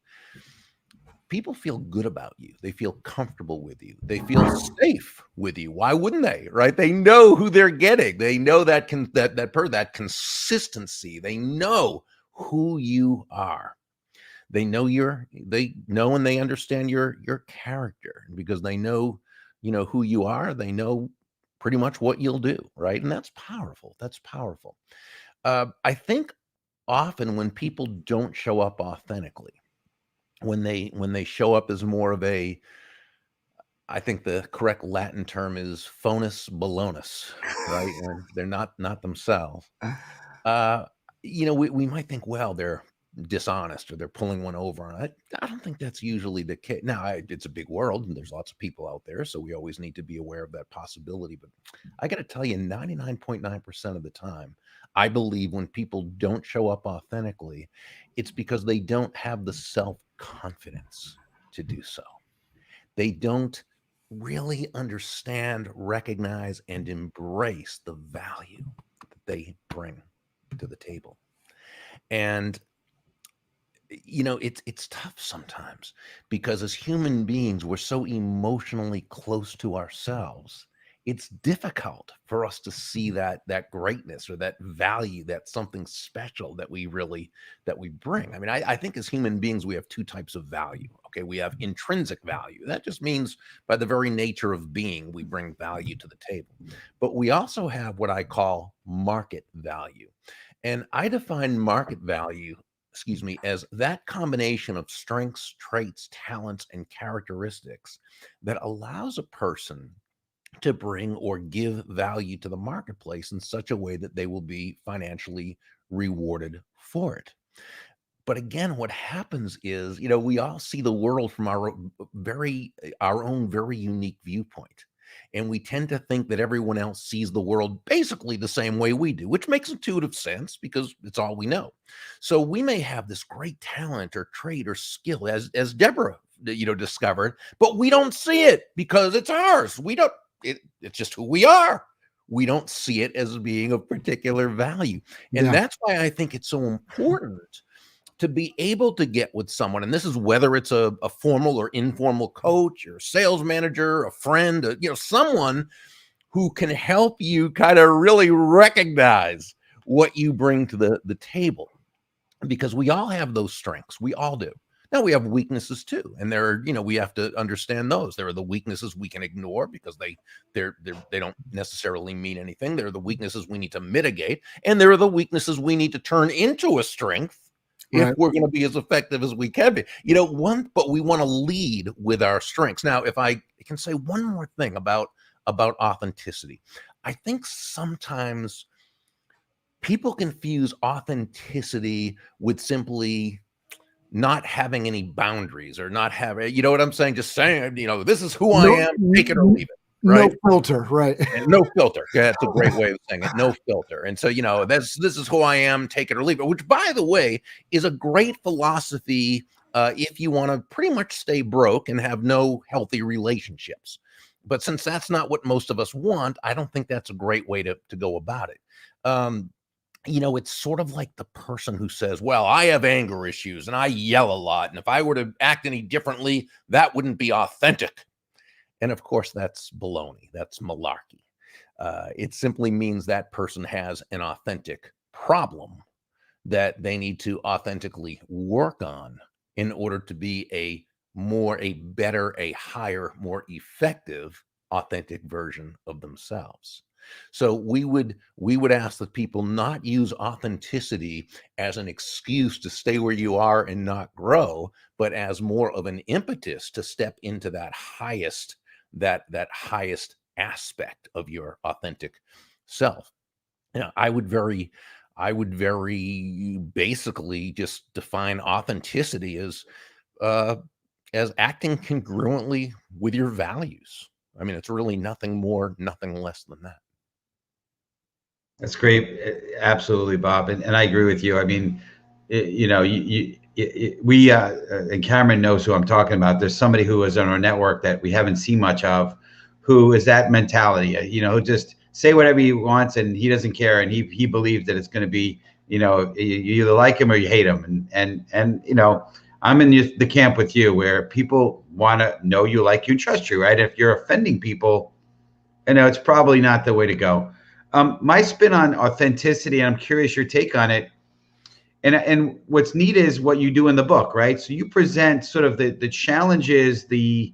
people feel good about you. They feel comfortable with you. They feel safe with you. Why wouldn't they? Right? They know who they're getting. They know that that consistency. They know who you are. They know they know and they understand your character, because they know, who you are. They know pretty much what you'll do, right? And that's powerful. That's powerful. I think often when people don't show up authentically, when they show up as more of a, I think the correct Latin term is fonus balonus, right? When they're not themselves. Uh, we might think, well, they're dishonest or they're pulling one over. And I don't think that's usually the case. Now, it's a big world and there's lots of people out there, so we always need to be aware of that possibility. But I got to tell you, 99.9% of the time, I believe when people don't show up authentically, it's because they don't have the self-confidence to do so. They don't really understand, recognize, and embrace the value that they bring to the table. And it's tough sometimes, because as human beings, we're so emotionally close to ourselves. It's difficult for us to see that greatness or that value, that something special that we bring. I mean, I think as human beings, we have two types of value. Okay, we have intrinsic value. That just means by the very nature of being, we bring value to the table. But we also have what I call market value. And I define market value, as that combination of strengths, traits, talents, and characteristics that allows a person to bring or give value to the marketplace in such a way that they will be financially rewarded for it. But again, what happens is, we all see the world from our own very unique viewpoint. And we tend to think that everyone else sees the world basically the same way we do, which makes intuitive sense because it's all we know. So we may have this great talent or trait or skill, as Deborah, discovered, but we don't see it because it's ours. We don't, it's just who we are. We don't see it as being of particular value. And Yeah. that's why I think it's so important to be able to get with someone, and this is whether it's a formal or informal coach or sales manager, a friend, someone who can help you kind of really recognize what you bring to the table, because we all have those strengths. We all do. Now we have weaknesses too, and we have to understand those. There are the weaknesses we can ignore because they don't necessarily mean anything. There are the weaknesses we need to mitigate, and there are the weaknesses we need to turn into a strength if we're going to be as effective as we can be. But we want to lead with our strengths. Now, if I can say one more thing about authenticity, I think sometimes people confuse authenticity with simply not having any boundaries or not having, you know what I'm saying? Just saying, this is who I am, take it or leave it. Right? No filter, right? And no filter. Yeah, that's a great way of saying it. No filter. And so, this is who I am, take it or leave it, which, by the way, is a great philosophy if you want to pretty much stay broke and have no healthy relationships. But since that's not what most of us want, I don't think that's a great way to go about it. It's sort of like the person who says, well, I have anger issues and I yell a lot, and if I were to act any differently, that wouldn't be authentic. And of course, that's baloney. That's malarkey. It simply means that person has an authentic problem that they need to authentically work on in order to be a better, a higher, more effective, authentic version of themselves. So we would ask that people not use authenticity as an excuse to stay where you are and not grow, but as more of an impetus to step into that highest aspect of your authentic self. I would very basically just define authenticity as acting congruently with your values. I mean, it's really nothing more, nothing less than that. That's great. Absolutely, Bob. And I agree with you. I mean, we and Cameron knows who I'm talking about. There's somebody who is on our network that we haven't seen much of, who is that mentality, who just say whatever he wants and he doesn't care. And he believes that it's going to be, you either like him or you hate him. And I'm in the camp with you where people want to know you, like you, trust you, right? If you're offending people, it's probably not the way to go. My spin on authenticity, and I'm curious your take on it. And what's neat is what you do in the book, right? So you present sort of the challenges, the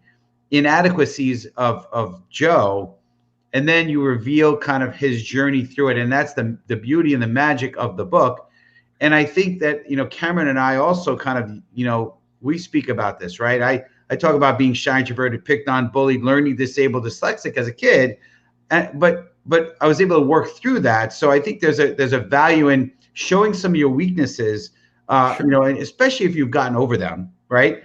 inadequacies of Joe, and then you reveal kind of his journey through it. And that's the beauty and the magic of the book. And I think that, Cameron and I also kind of, we speak about this, right? I talk about being shy, introverted, picked on, bullied, learning disabled, dyslexic as a kid. But I was able to work through that. So I think there's a value in showing some of your weaknesses, Sure. and especially if you've gotten over them, right?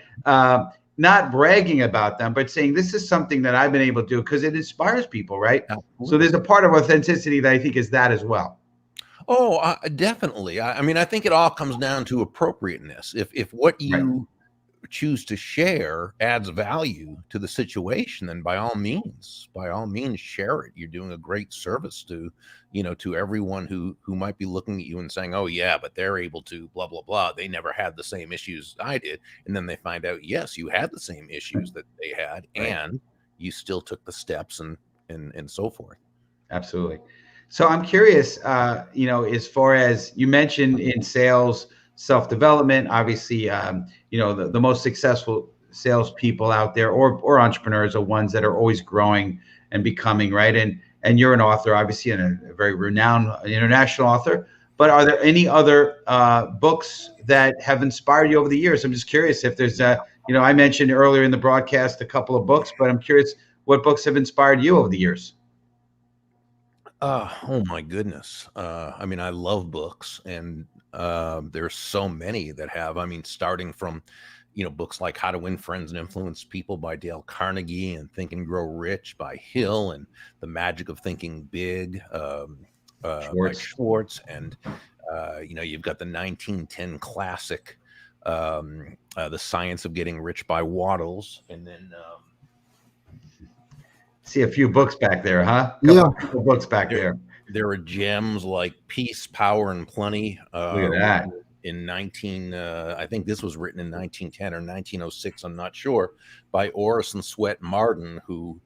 Not bragging about them, but saying this is something that I've been able to do because it inspires people, right? Absolutely. So there's a part of authenticity that I think is that as well. Oh, definitely. I mean, I think it all comes down to appropriateness. If what Right. you choose to share adds value to the situation, then by all means share it. You're doing a great service to everyone who might be looking at you and saying, oh yeah, but they're able to blah blah blah, they never had the same issues I did. And then they find out, yes, you had the same issues that they had, Right. and you still took the steps and so forth. Absolutely. So I'm curious, as far as you mentioned in sales, self-development, obviously, the most successful salespeople out there or entrepreneurs are ones that are always growing and becoming, right? And you're an author, obviously, and a very renowned international author. But are there any other books that have inspired you over the years? I'm just curious if there's, I mentioned earlier in the broadcast a couple of books, but I'm curious what books have inspired you over the years. Oh my goodness. I mean, I love books, and there's so many that have, I mean, starting from, books like How to Win Friends and Influence People by Dale Carnegie, and Think and Grow Rich by Hill, and The Magic of Thinking Big by Schwartz. Schwartz. And, you've got the 1910 classic, The Science of Getting Rich by Waddles. And then, See a few books back there, huh? Couple books back there. there are gems like Peace, Power, and Plenty. Look at that. In I think this was written in 1910 or 1906, I'm not sure, by Orison Swett Marden, who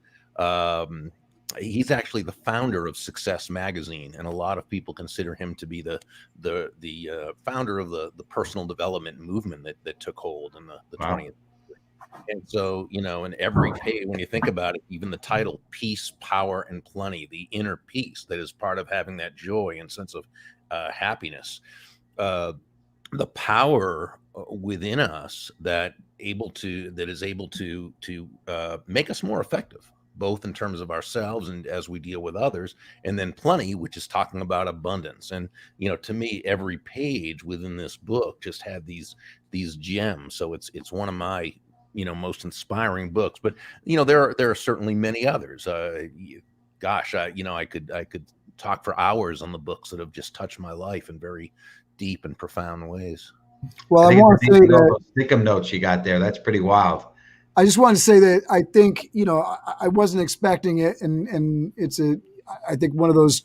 he's actually the founder of Success Magazine, and a lot of people consider him to be the founder of the personal development movement that took hold in the Wow. 20th. And so, in every page, when you think about it, even the title, Peace, Power, and Plenty, the inner peace that is part of having that joy and sense of happiness, the power within us that is able to make us more effective, both in terms of ourselves and as we deal with others. And then Plenty, which is talking about abundance. And to me, every page within this book just had these gems. So it's one of my most inspiring books. But there are certainly many others. Gosh, I could talk for hours on the books that have just touched my life in very deep and profound ways. Well, I want to say that Stickum notes you got there. That's pretty wild. I just want to say that I think, I wasn't expecting it. And it's I think one of those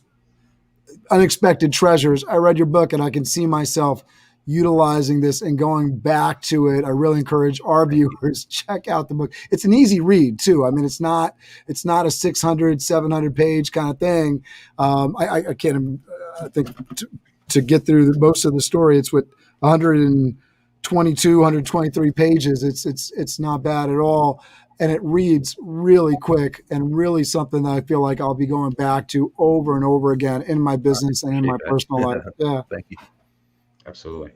unexpected treasures. I read your book and I can see myself utilizing this and going back to it. I really encourage our viewers, check out the book. It's an easy read too. I mean, it's not a 600, 700 page kind of thing. I can't, I think to get through most of the story, it's what 122, 123 pages. It's not bad at all. And it reads really quick and really something that I feel like I'll be going back to over and over again in my business and in my personal life. Yeah. Thank you. Absolutely.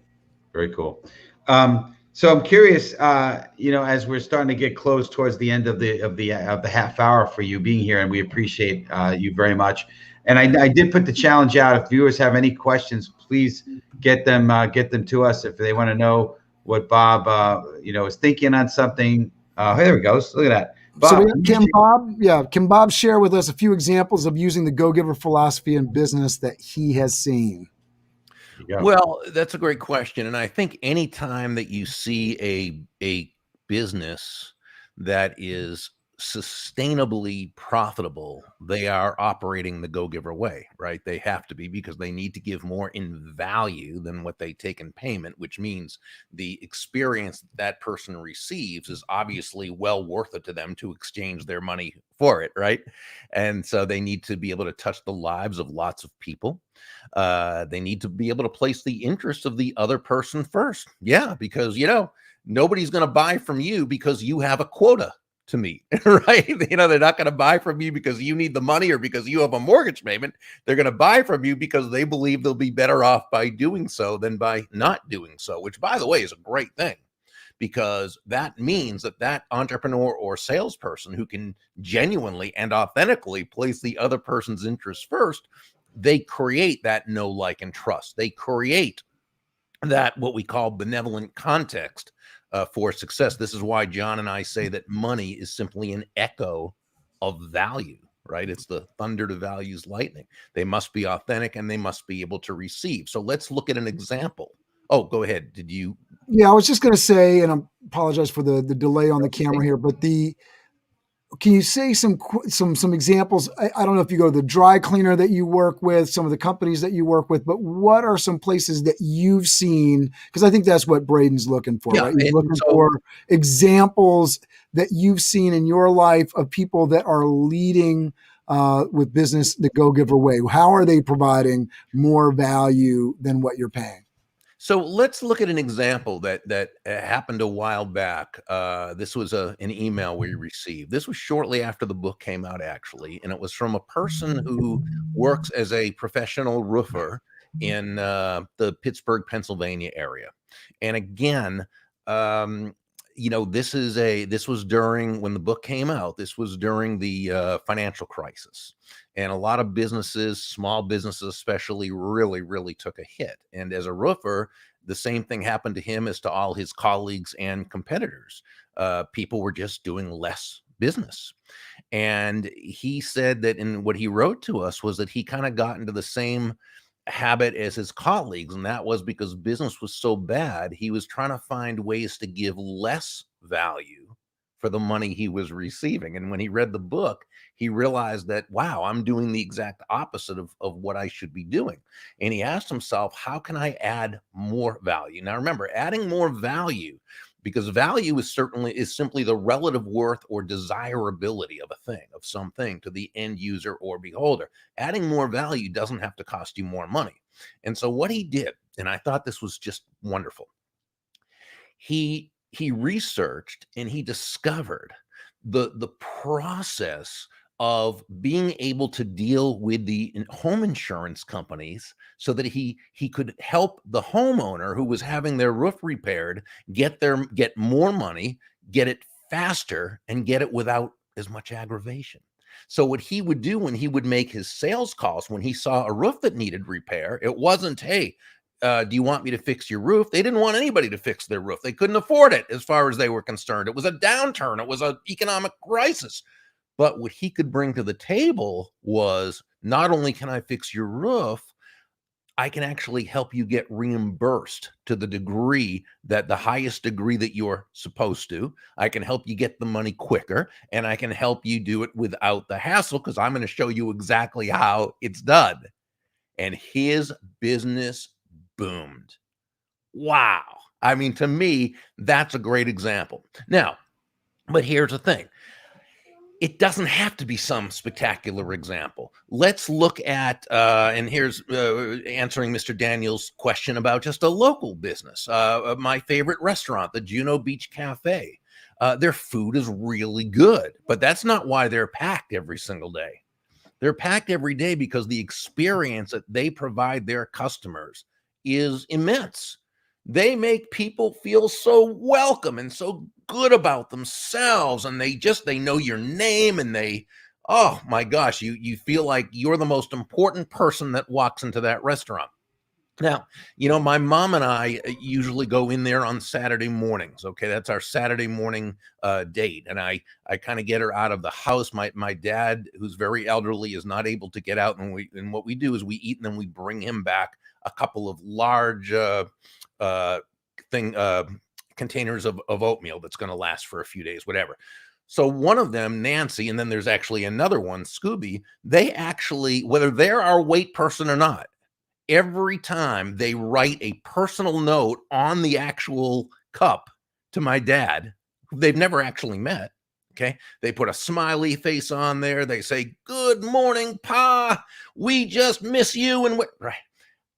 Very cool. So I'm curious, as we're starting to get close towards the end of the half hour for you being here, and we appreciate you very much. And I did put the challenge out. If viewers have any questions, please get them to us. If they want to know what Bob, is thinking on something. There we go. Look at that. So Bob, can Bob share with us a few examples of using the go-giver philosophy in business that he has seen? Well, that's a great question. And I think anytime that you see a business that is sustainably profitable, they are operating the go-giver way, right? They have to be, because they need to give more in value than what they take in payment, which means the experience that person receives is obviously well worth it to them to exchange their money for it, right? And so they need to be able to touch the lives of lots of people. They need to be able to place the interests of the other person first. Yeah, because nobody's going to buy from you because you have a quota to meet, right? They're not going to buy from you because you need the money or because you have a mortgage payment. They're going to buy from you because they believe they'll be better off by doing so than by not doing so, which, by the way, is a great thing, because that means that that entrepreneur or salesperson who can genuinely and authentically place the other person's interests first, they create that know, like, and trust. They create that what we call benevolent context for success. This is why John and I say that money is simply an echo of value, right? It's the thunder to values lightning. They must be authentic and they must be able to receive. So let's look at an example. Oh, go ahead. Did you? Yeah, I was just going to say, and I apologize for the delay on the camera here, but can you say some examples? I don't know if you go to the dry cleaner that you work with, some of the companies that you work with, but what are some places that you've seen? Because I think that's what Braden's looking for, right? He's looking for examples that you've seen in your life of people that are leading with business the go-giver way. How are they providing more value than what you're paying? So let's look at an example that happened a while back. This was an email we received. This was shortly after the book came out, actually, and it was from a person who works as a professional roofer in the Pittsburgh, Pennsylvania area. And again, this was during when the book came out. This was during the financial crisis. And a lot of businesses, small businesses especially, really, really took a hit. And as a roofer, the same thing happened to him as to all his colleagues and competitors. People were just doing less business. And he said that in what he wrote to us was that he kind of got into the same habit as his colleagues. And that was because business was so bad, he was trying to find ways to give less value for the money he was receiving. And when he read the book, he realized that, wow, I'm doing the exact opposite of what I should be doing. And he asked himself, how can I add more value? Now, remember, adding more value, because value is simply the relative worth or desirability of a thing, of something, to the end user or beholder. Adding more value doesn't have to cost you more money. And so what he did, and I thought this was just wonderful, he researched and he discovered the process of being able to deal with the home insurance companies so that he could help the homeowner who was having their roof repaired get more money, get it faster, and get it without as much aggravation. So what he would do when he would make his sales calls, when he saw a roof that needed repair, it wasn't, hey, do you want me to fix your roof? They didn't want anybody to fix their roof. They couldn't afford it as far as they were concerned. It was a downturn. It was an economic crisis. But what he could bring to the table was, not only can I fix your roof, I can actually help you get reimbursed to the degree that the highest degree that you're supposed to. I can help you get the money quicker, and I can help you do it without the hassle, because I'm going to show you exactly how it's done. And his business boomed. Wow. I mean, to me, that's a great example. Now, but here's the thing. It doesn't have to be some spectacular example. Let's look at, and here's answering Mr. Daniel's question about just a local business. My favorite restaurant, the Juno Beach Cafe. Their food is really good, but that's not why they're packed every single day. They're packed every day because the experience that they provide their customers is immense. They make people feel so welcome and so good about themselves, and they know your name, and oh my gosh, you feel like you're the most important person that walks into that restaurant. Now, you know, my mom and I usually go in there on Saturday mornings. Okay, that's our Saturday morning date, and I kind of get her out of the house. My dad, who's very elderly, is not able to get out, and what we do is we eat, and then we bring him back a couple of large uh, thing containers of oatmeal that's going to last for a few days, whatever. So one of them, Nancy, and then there's actually another one, Scooby. They actually, whether they're our weight person or not, every time they write a personal note on the actual cup to my dad, who they've never actually met. Okay. They put a smiley face on there. They say, "Good morning, Pa. We just miss you." And what, right.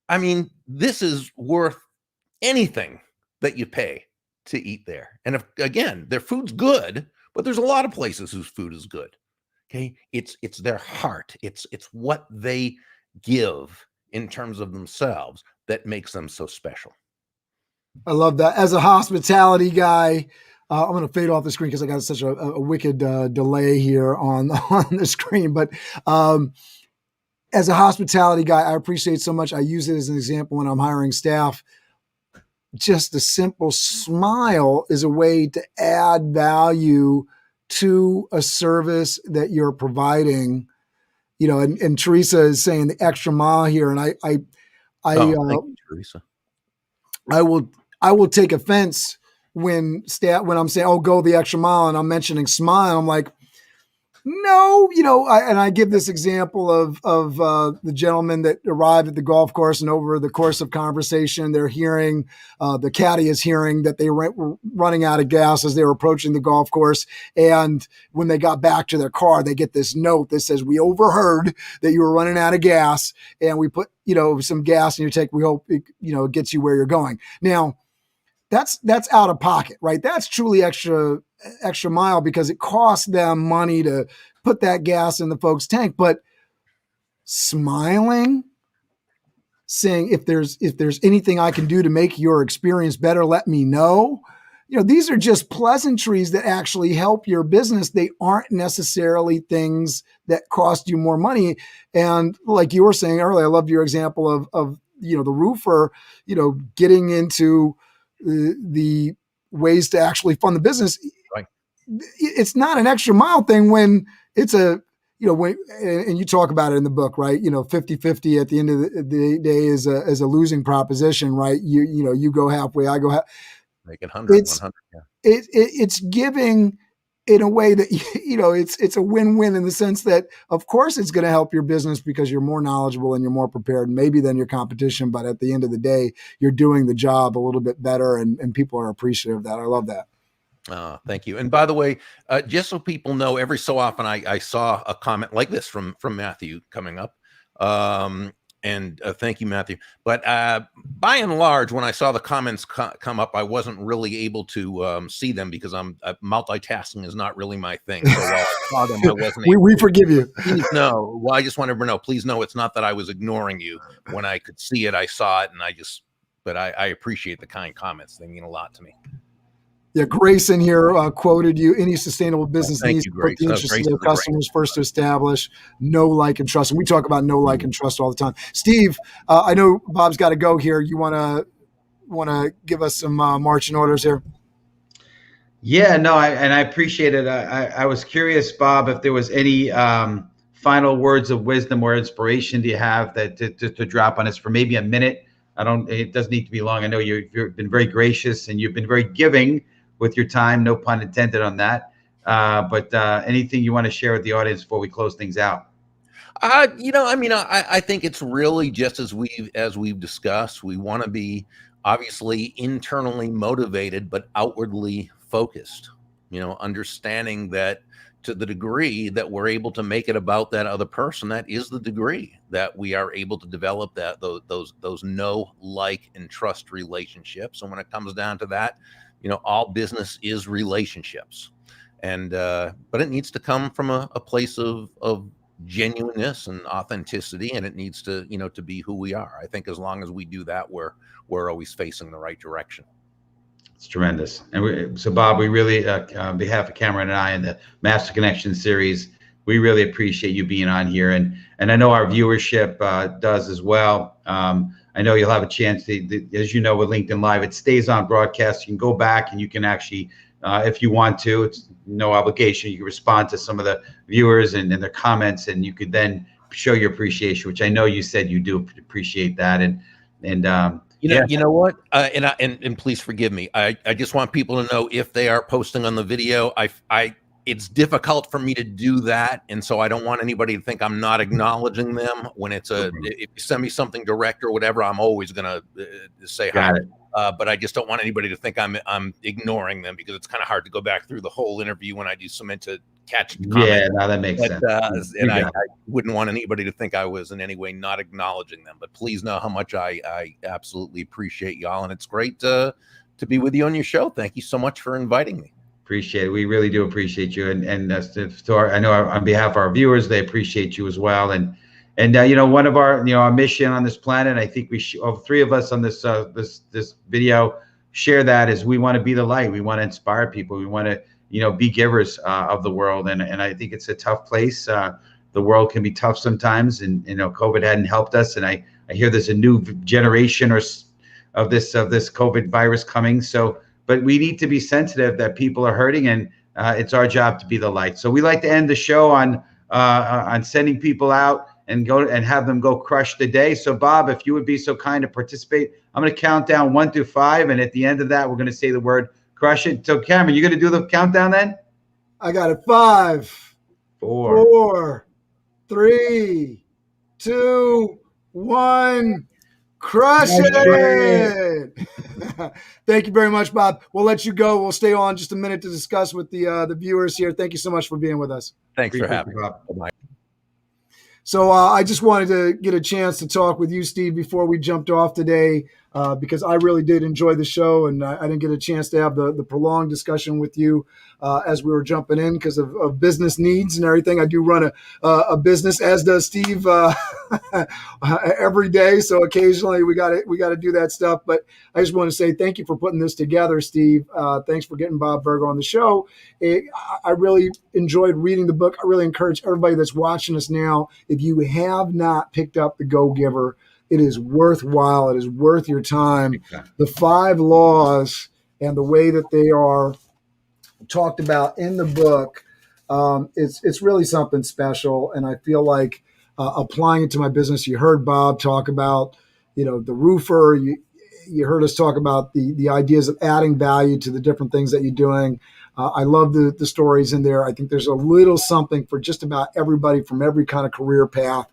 I mean, this is worth anything that you pay to eat there. And if, again, their food's good, but there's a lot of places whose food is good. Okay. It's their heart. It's what they give in terms of themselves that makes them so special. I love that. As a hospitality guy, I'm going to fade off the screen because I got such a wicked delay here on the screen. But as a hospitality guy, I appreciate so much. I use it as an example when I'm hiring staff. Just a simple smile is a way to add value to a service that you're providing. You know, and Teresa is saying the extra mile here, and Thank you, Teresa. I will take offense when I'm saying, "Oh, go the extra mile," and I'm mentioning smile. I'm like, no, you know, I give this example of the gentleman that arrived at the golf course, and over the course of conversation, they're hearing, the caddy is hearing that they were running out of gas as they were approaching the golf course. And when they got back to their car, they get this note that says, "We overheard that you were running out of gas, and we put, you know, some gas in your tank. We hope it, you know, gets you where you're going." Now, that's out of pocket, right? That's truly extra mile because it costs them money to put that gas in the folks' tank. But smiling, saying, if there's anything I can do to make your experience better, let me know. You know, these are just pleasantries that actually help your business. They aren't necessarily things that cost you more money. And like you were saying earlier, I loved your example of you know, the roofer, you know, getting into the ways to actually fund the business. Right. It's not an extra mile thing when it's a, you know, and you talk about it in the book, right? You know, 50-50 at the end of the day is a losing proposition, right? You know, you go halfway, I go half. Make it 100. Yeah. It's giving in a way that, you know, it's a win-win in the sense that, of course, it's going to help your business because you're more knowledgeable and you're more prepared maybe than your competition. But at the end of the day, you're doing the job a little bit better, and people are appreciative of that. I love that. Thank you. And by the way, just so people know, every so often I saw a comment like this from Matthew coming up. And thank you, Matthew. But by and large, when I saw the comments come up, I wasn't really able to see them because multitasking is not really my thing. So while I saw them, I wasn't able we forgive you. Please know. Well, I just want everyone to know, please know it's not that I was ignoring you. When I could see it, I saw it, and but I appreciate the kind comments. They mean a lot to me. Yeah, Grace in here quoted you. Any sustainable business needs to put the interests of their customers first to establish know, like, and trust. And we talk about know, like, and trust all the time. Steve, I know Bob's got to go here. You want to give us some marching orders here? Yeah, no, I appreciate it. I was curious, Bob, if there was any final words of wisdom or inspiration do you have that to drop on us for maybe a minute? It doesn't need to be long. I know you've been very gracious and you've been very giving with your time, no pun intended on that. But anything you want to share with the audience before we close things out? You know, I mean, I think it's really just as we've discussed. We want to be obviously internally motivated, but outwardly focused. You know, understanding that to the degree that we're able to make it about that other person, that is the degree that we are able to develop those know, like, and trust relationships. And when it comes down to that, you know, all business is relationships, and but it needs to come from a place of genuineness and authenticity, and it needs to, you know, to be who we are. I think as long as we do that, we're always facing the right direction. It's tremendous. And so Bob, we really, on behalf of Cameron and I in the Master Connection series, we really appreciate you being on here. And I know our viewership does as well. I know you'll have a chance to, as you know, with LinkedIn Live, it stays on broadcast. You can go back and you can actually, if you want to, it's no obligation. You can respond to some of the viewers and their comments, and you could then show your appreciation, which I know you said you do appreciate that. And you know what? And please forgive me. I just want people to know, if they are posting on the video, it's difficult for me to do that, and so I don't want anybody to think I'm not acknowledging them when it's if you send me something direct or whatever. I'm always gonna say hi. But I just don't want anybody to think I'm ignoring them, because it's kind of hard to go back through the whole interview when I do submit to catch comments. Yeah, no, that makes sense. And I wouldn't want anybody to think I was in any way not acknowledging them. But please know how much I absolutely appreciate y'all, and it's great to be with you on your show. Thank you so much for inviting me. Appreciate it. We really do appreciate you, and I know on behalf of our viewers, they appreciate you as well. And you know, one of our our mission on this planet, I think all three of us on this this video share that, is we want to be the light. We want to inspire people. We want to be givers of the world. And I think it's a tough place. The world can be tough sometimes, and COVID hadn't helped us. And I hear there's a new generation of this COVID virus coming. But we need to be sensitive that people are hurting, and it's our job to be the light. So we like to end the show on sending people out and have them go crush the day. So Bob, if you would be so kind to participate, I'm going to count down 1 through 5, and at the end of that, we're going to say the word crush it. So Cameron, you going to do the countdown then? I got it. 5, 4, 3, 2, 1. Crush it! Thank you very much, Bob. We'll let you go. We'll stay on just a minute to discuss with the viewers here. Thank you so much for being with us. Thanks for having me. Bye-bye. So I just wanted to get a chance to talk with you, Steve, before we jumped off today, because I really did enjoy the show, and I didn't get a chance to have the prolonged discussion with you as we were jumping in because of business needs and everything. I do run a business, as does Steve, every day. So occasionally we got to do that stuff. But I just want to say thank you for putting this together, Steve. Thanks for getting Bob Burg on the show. I really enjoyed reading the book. I really encourage everybody that's watching us now, if you have not picked up The Go-Giver, it is worthwhile. It is worth your time. Exactly. The 5 laws and the way that they are talked about in the book, it's really something special. And I feel like applying it to my business. You heard Bob talk about, the roofer. You heard us talk about the ideas of adding value to the different things that you're doing. I love the stories in there. I think there's a little something for just about everybody from every kind of career path.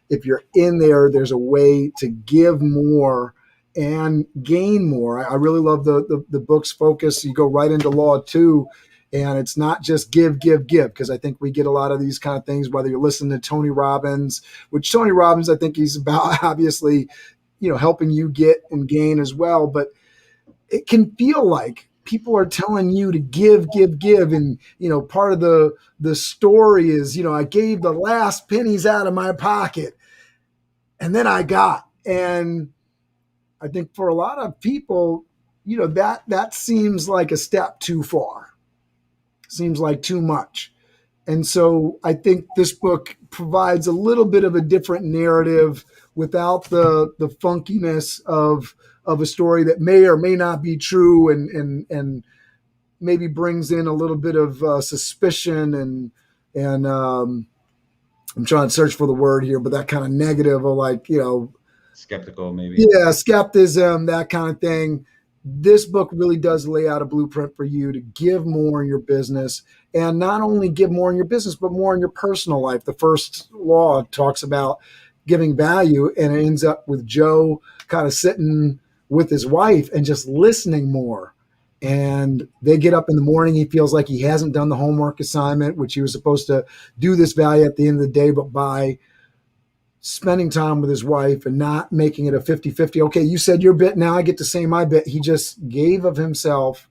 If you're in there, there's a way to give more and gain more. I really love the book's focus. You go right into law 2, and it's not just give, because I think we get a lot of these kind of things, whether you're listening to Tony Robbins, which Tony Robbins, I think he's about obviously, helping you get and gain as well. But it can feel like people are telling you to give. And, part of the story is, I gave the last pennies out of my pocket and then I got. And I think for a lot of people, that seems like a step too far. Seems like too much. And so I think this book provides a little bit of a different narrative without the funkiness of a story that may or may not be true, and maybe brings in a little bit of suspicion and I'm trying to search for the word here, but that kind of negative of skeptical, maybe. Yeah, skepticism, that kind of thing. This book really does lay out a blueprint for you to give more in your business, and not only give more in your business, but more in your personal life. The first law talks about giving value, and it ends up with Joe kind of sitting with his wife and just listening more. And they get up in the morning. He feels like he hasn't done the homework assignment, which he was supposed to do this value at the end of the day, but by spending time with his wife and not making it a 50-50. Okay, you said your bit, now I get to say my bit. He just gave of himself.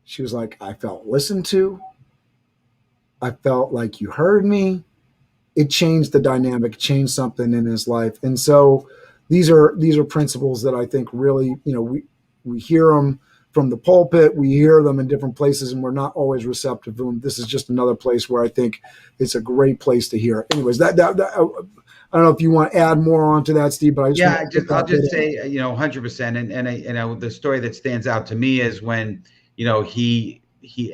She was like, I felt listened to. I felt like you heard me. It changed the dynamic, changed something in his life. And so these are principles that I think really, we hear them from the pulpit, we hear them in different places, and we're not always receptive to them. This is just another place where I think it's a great place to hear it. Anyways, I don't know if you want to add more onto that, Steve, but I just want to I'll just say, 100%. And the story that stands out to me is when, he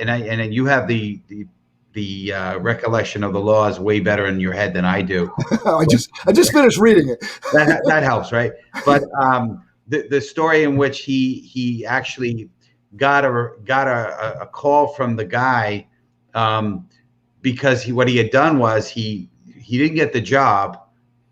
and you have the recollection of the laws way better in your head than I do. I just finished reading it. That helps, right? But the story in which he actually got a call from the guy, because what he had done was he didn't get the job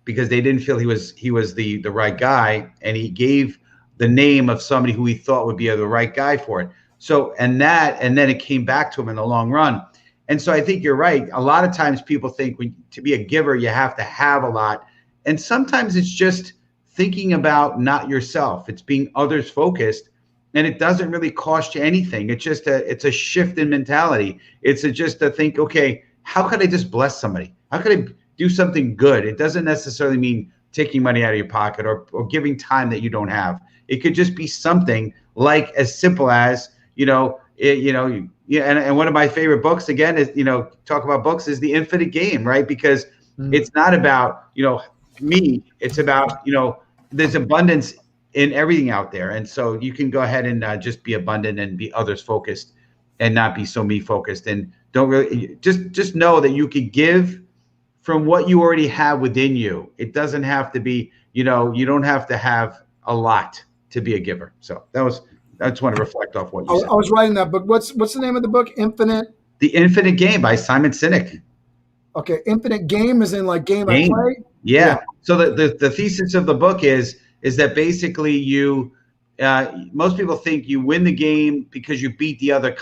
because they didn't feel he was the right guy, and he gave the name of somebody who he thought would be the right guy for it. So and then it came back to him in the long run. And so I think you're right. A lot of times people think to be a giver, you have to have a lot. And sometimes it's just thinking about not yourself. It's being others focused, and it doesn't really cost you anything. It's just it's a shift in mentality. It's just to think, okay, how could I just bless somebody? How could I do something good? It doesn't necessarily mean taking money out of your pocket or giving time that you don't have. It could just be something like as simple as, and one of my favorite books, again, is, talk about books, is The Infinite Game, right? Because it's not about, me. It's about, there's abundance in everything out there. And so you can go ahead and just be abundant and be others focused and not be so me focused. And don't really just know that you could give from what you already have within you. It doesn't have to be, you don't have to have a lot to be a giver. So I just want to reflect off what you said. I was writing that book. What's the name of the book? The Infinite Game by Simon Sinek. Okay, Infinite Game is in like game I play. Yeah. So the thesis of the book is that basically most people think you win the game because you beat the other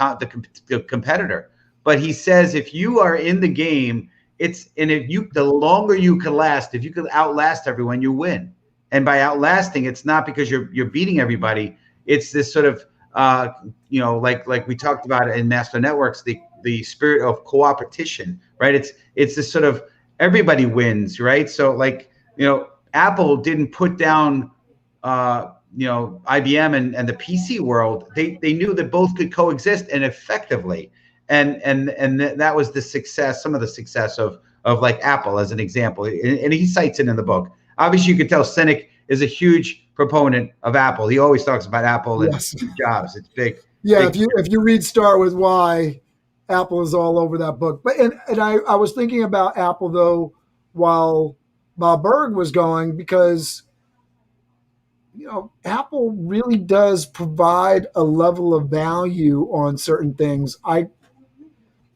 the competitor, but he says if you are in the game, the longer you can last, if you could outlast everyone, you win. And by outlasting, it's not because you're beating everybody. It's this sort of, like we talked about in Master Networks, the spirit of cooperation, right? It's this sort of everybody wins, right? So Apple didn't put down, IBM and the PC world. They knew that both could coexist and effectively, and that was the success, some of the success of like Apple as an example, and he cites it in the book. Obviously, you could tell Sinek is a huge proponent of Apple. He always talks about Apple and Jobs. It's big. Yeah, if you read Start With Why, Apple is all over that book. But and I was thinking about Apple though while Bob Burg was going, because Apple really does provide a level of value on certain things. I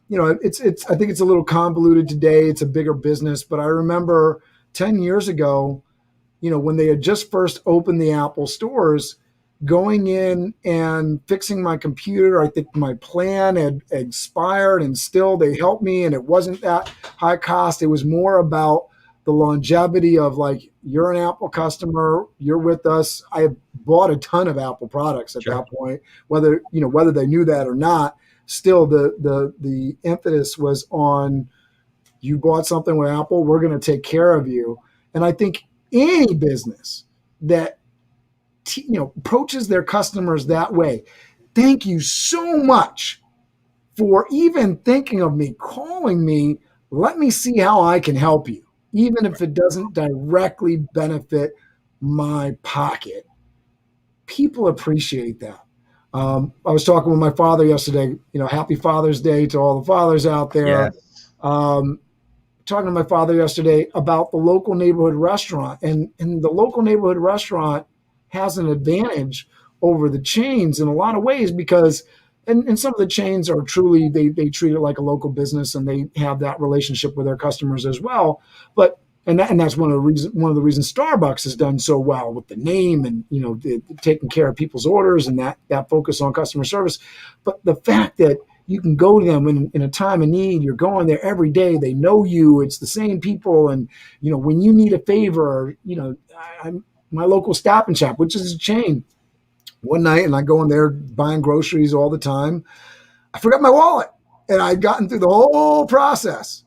think it's a little convoluted today. It's a bigger business, but I remember 10 years ago, when they had just first opened the Apple stores, going in and fixing my computer. I think my plan had expired, and still they helped me, and it wasn't that high cost. It was more about the longevity of like, you're an Apple customer, you're with us. I had bought a ton of Apple products at that point, whether they knew that or not. Still, the emphasis was on, you bought something with Apple, we're going to take care of you. And I think any business that approaches their customers that way, thank you so much for even thinking of me, calling me. Let me see how I can help you, even if it doesn't directly benefit my pocket. People appreciate that. I was talking with my father yesterday. Happy Father's Day to all the fathers out there. Yes. Talking to my father yesterday about the local neighborhood restaurant, and the local neighborhood restaurant has an advantage over the chains in a lot of ways, because and some of the chains are truly, they treat it like a local business, and they have that relationship with their customers as well. But that's one of the reasons Starbucks has done so well with the name and taking care of people's orders and that focus on customer service. But the fact that you can go to them in a time of need, you're going there every day, they know you, it's the same people, and when you need a favor, my local Stop and Shop, which is a chain, one night, and I go in there buying groceries all the time, I forgot my wallet, and I'd gotten through the whole process.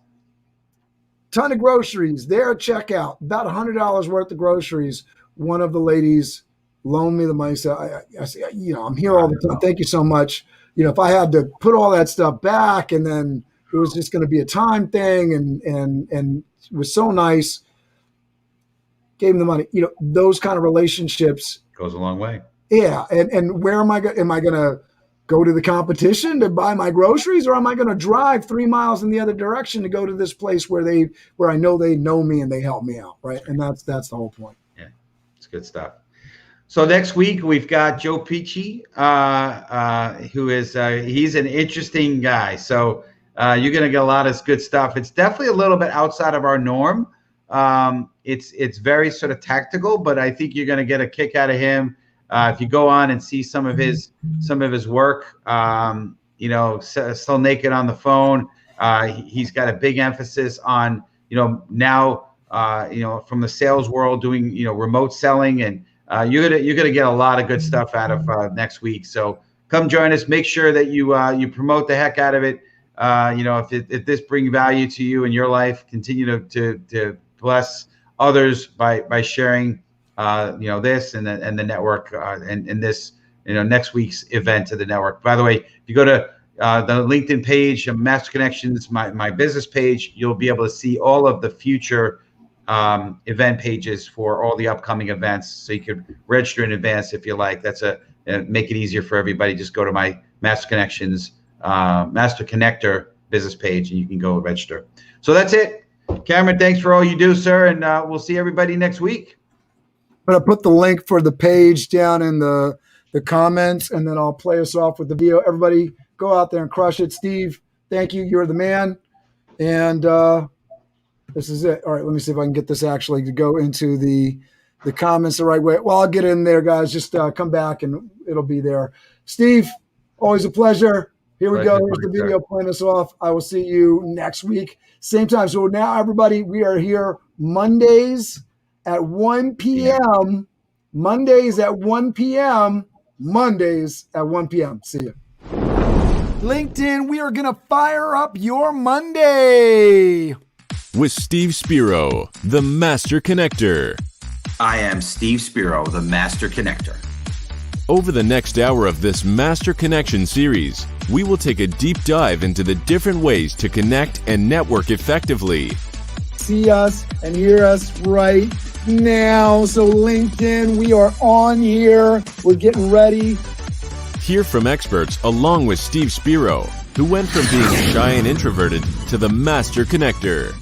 Ton of groceries there at checkout, about $100 worth of groceries. One of the ladies loaned me the money. So I said, I'm here all the time. Thank you so much. If I had to put all that stuff back, and then it was just going to be a time thing, and it was so nice. gave him the money. Those kind of relationships Goes a long way. Yeah, and where am I going? Am I going to go to the competition to buy my groceries, or am I going to drive 3 miles in the other direction to go to this place where I know they know me and they help me out, right? And that's the whole point. Yeah, it's good stuff. So next week we've got Joe Picci, who is he's an interesting guy. So you're going to get a lot of good stuff. It's definitely a little bit outside of our norm. It's very sort of tactical, but I think you're going to get a kick out of him. If you go on and see some of his work, Still Naked on the Phone, he's got a big emphasis on, now, from the sales world doing, remote selling, and you're gonna get a lot of good stuff out of next week. So come join us. Make sure that you promote the heck out of it. If this brings value to you in your life, continue to bless others by sharing. This and the network and this, next week's event to the network. By the way, if you go to the LinkedIn page, Master Connections, my business page, you'll be able to see all of the future event pages for all the upcoming events. So you could register in advance if you like. That's make it easier for everybody. Just go to my Master Connections, Master Connector business page, and you can go register. So that's it. Cameron, thanks for all you do, sir. And we'll see everybody next week. I'm going to put the link for the page down in the comments, and then I'll play us off with the video. Everybody go out there and crush it. Steve, thank you. You're the man. And this is it. All right, let me see if I can get this actually to go into the comments the right way. Well, I'll get in there, guys. Just come back, and it'll be there. Steve, always a pleasure. Here we go. Here's the video playing us off. I will see you next week. Same time. So now, everybody, we are here Mondays at 1 p.m. Mondays at 1 p.m. Mondays at 1 p.m. See you. LinkedIn, we are going to fire up your Monday. With Steve Spiro, the Master Connector. I am Steve Spiro, the Master Connector. Over the next hour of this Master Connection series, we will take a deep dive into the different ways to connect and network effectively. See us and hear us right now. So LinkedIn, we are on here. We're getting ready. Hear from experts along with Steve Spiro, who went from being shy and introverted to the Master Connector.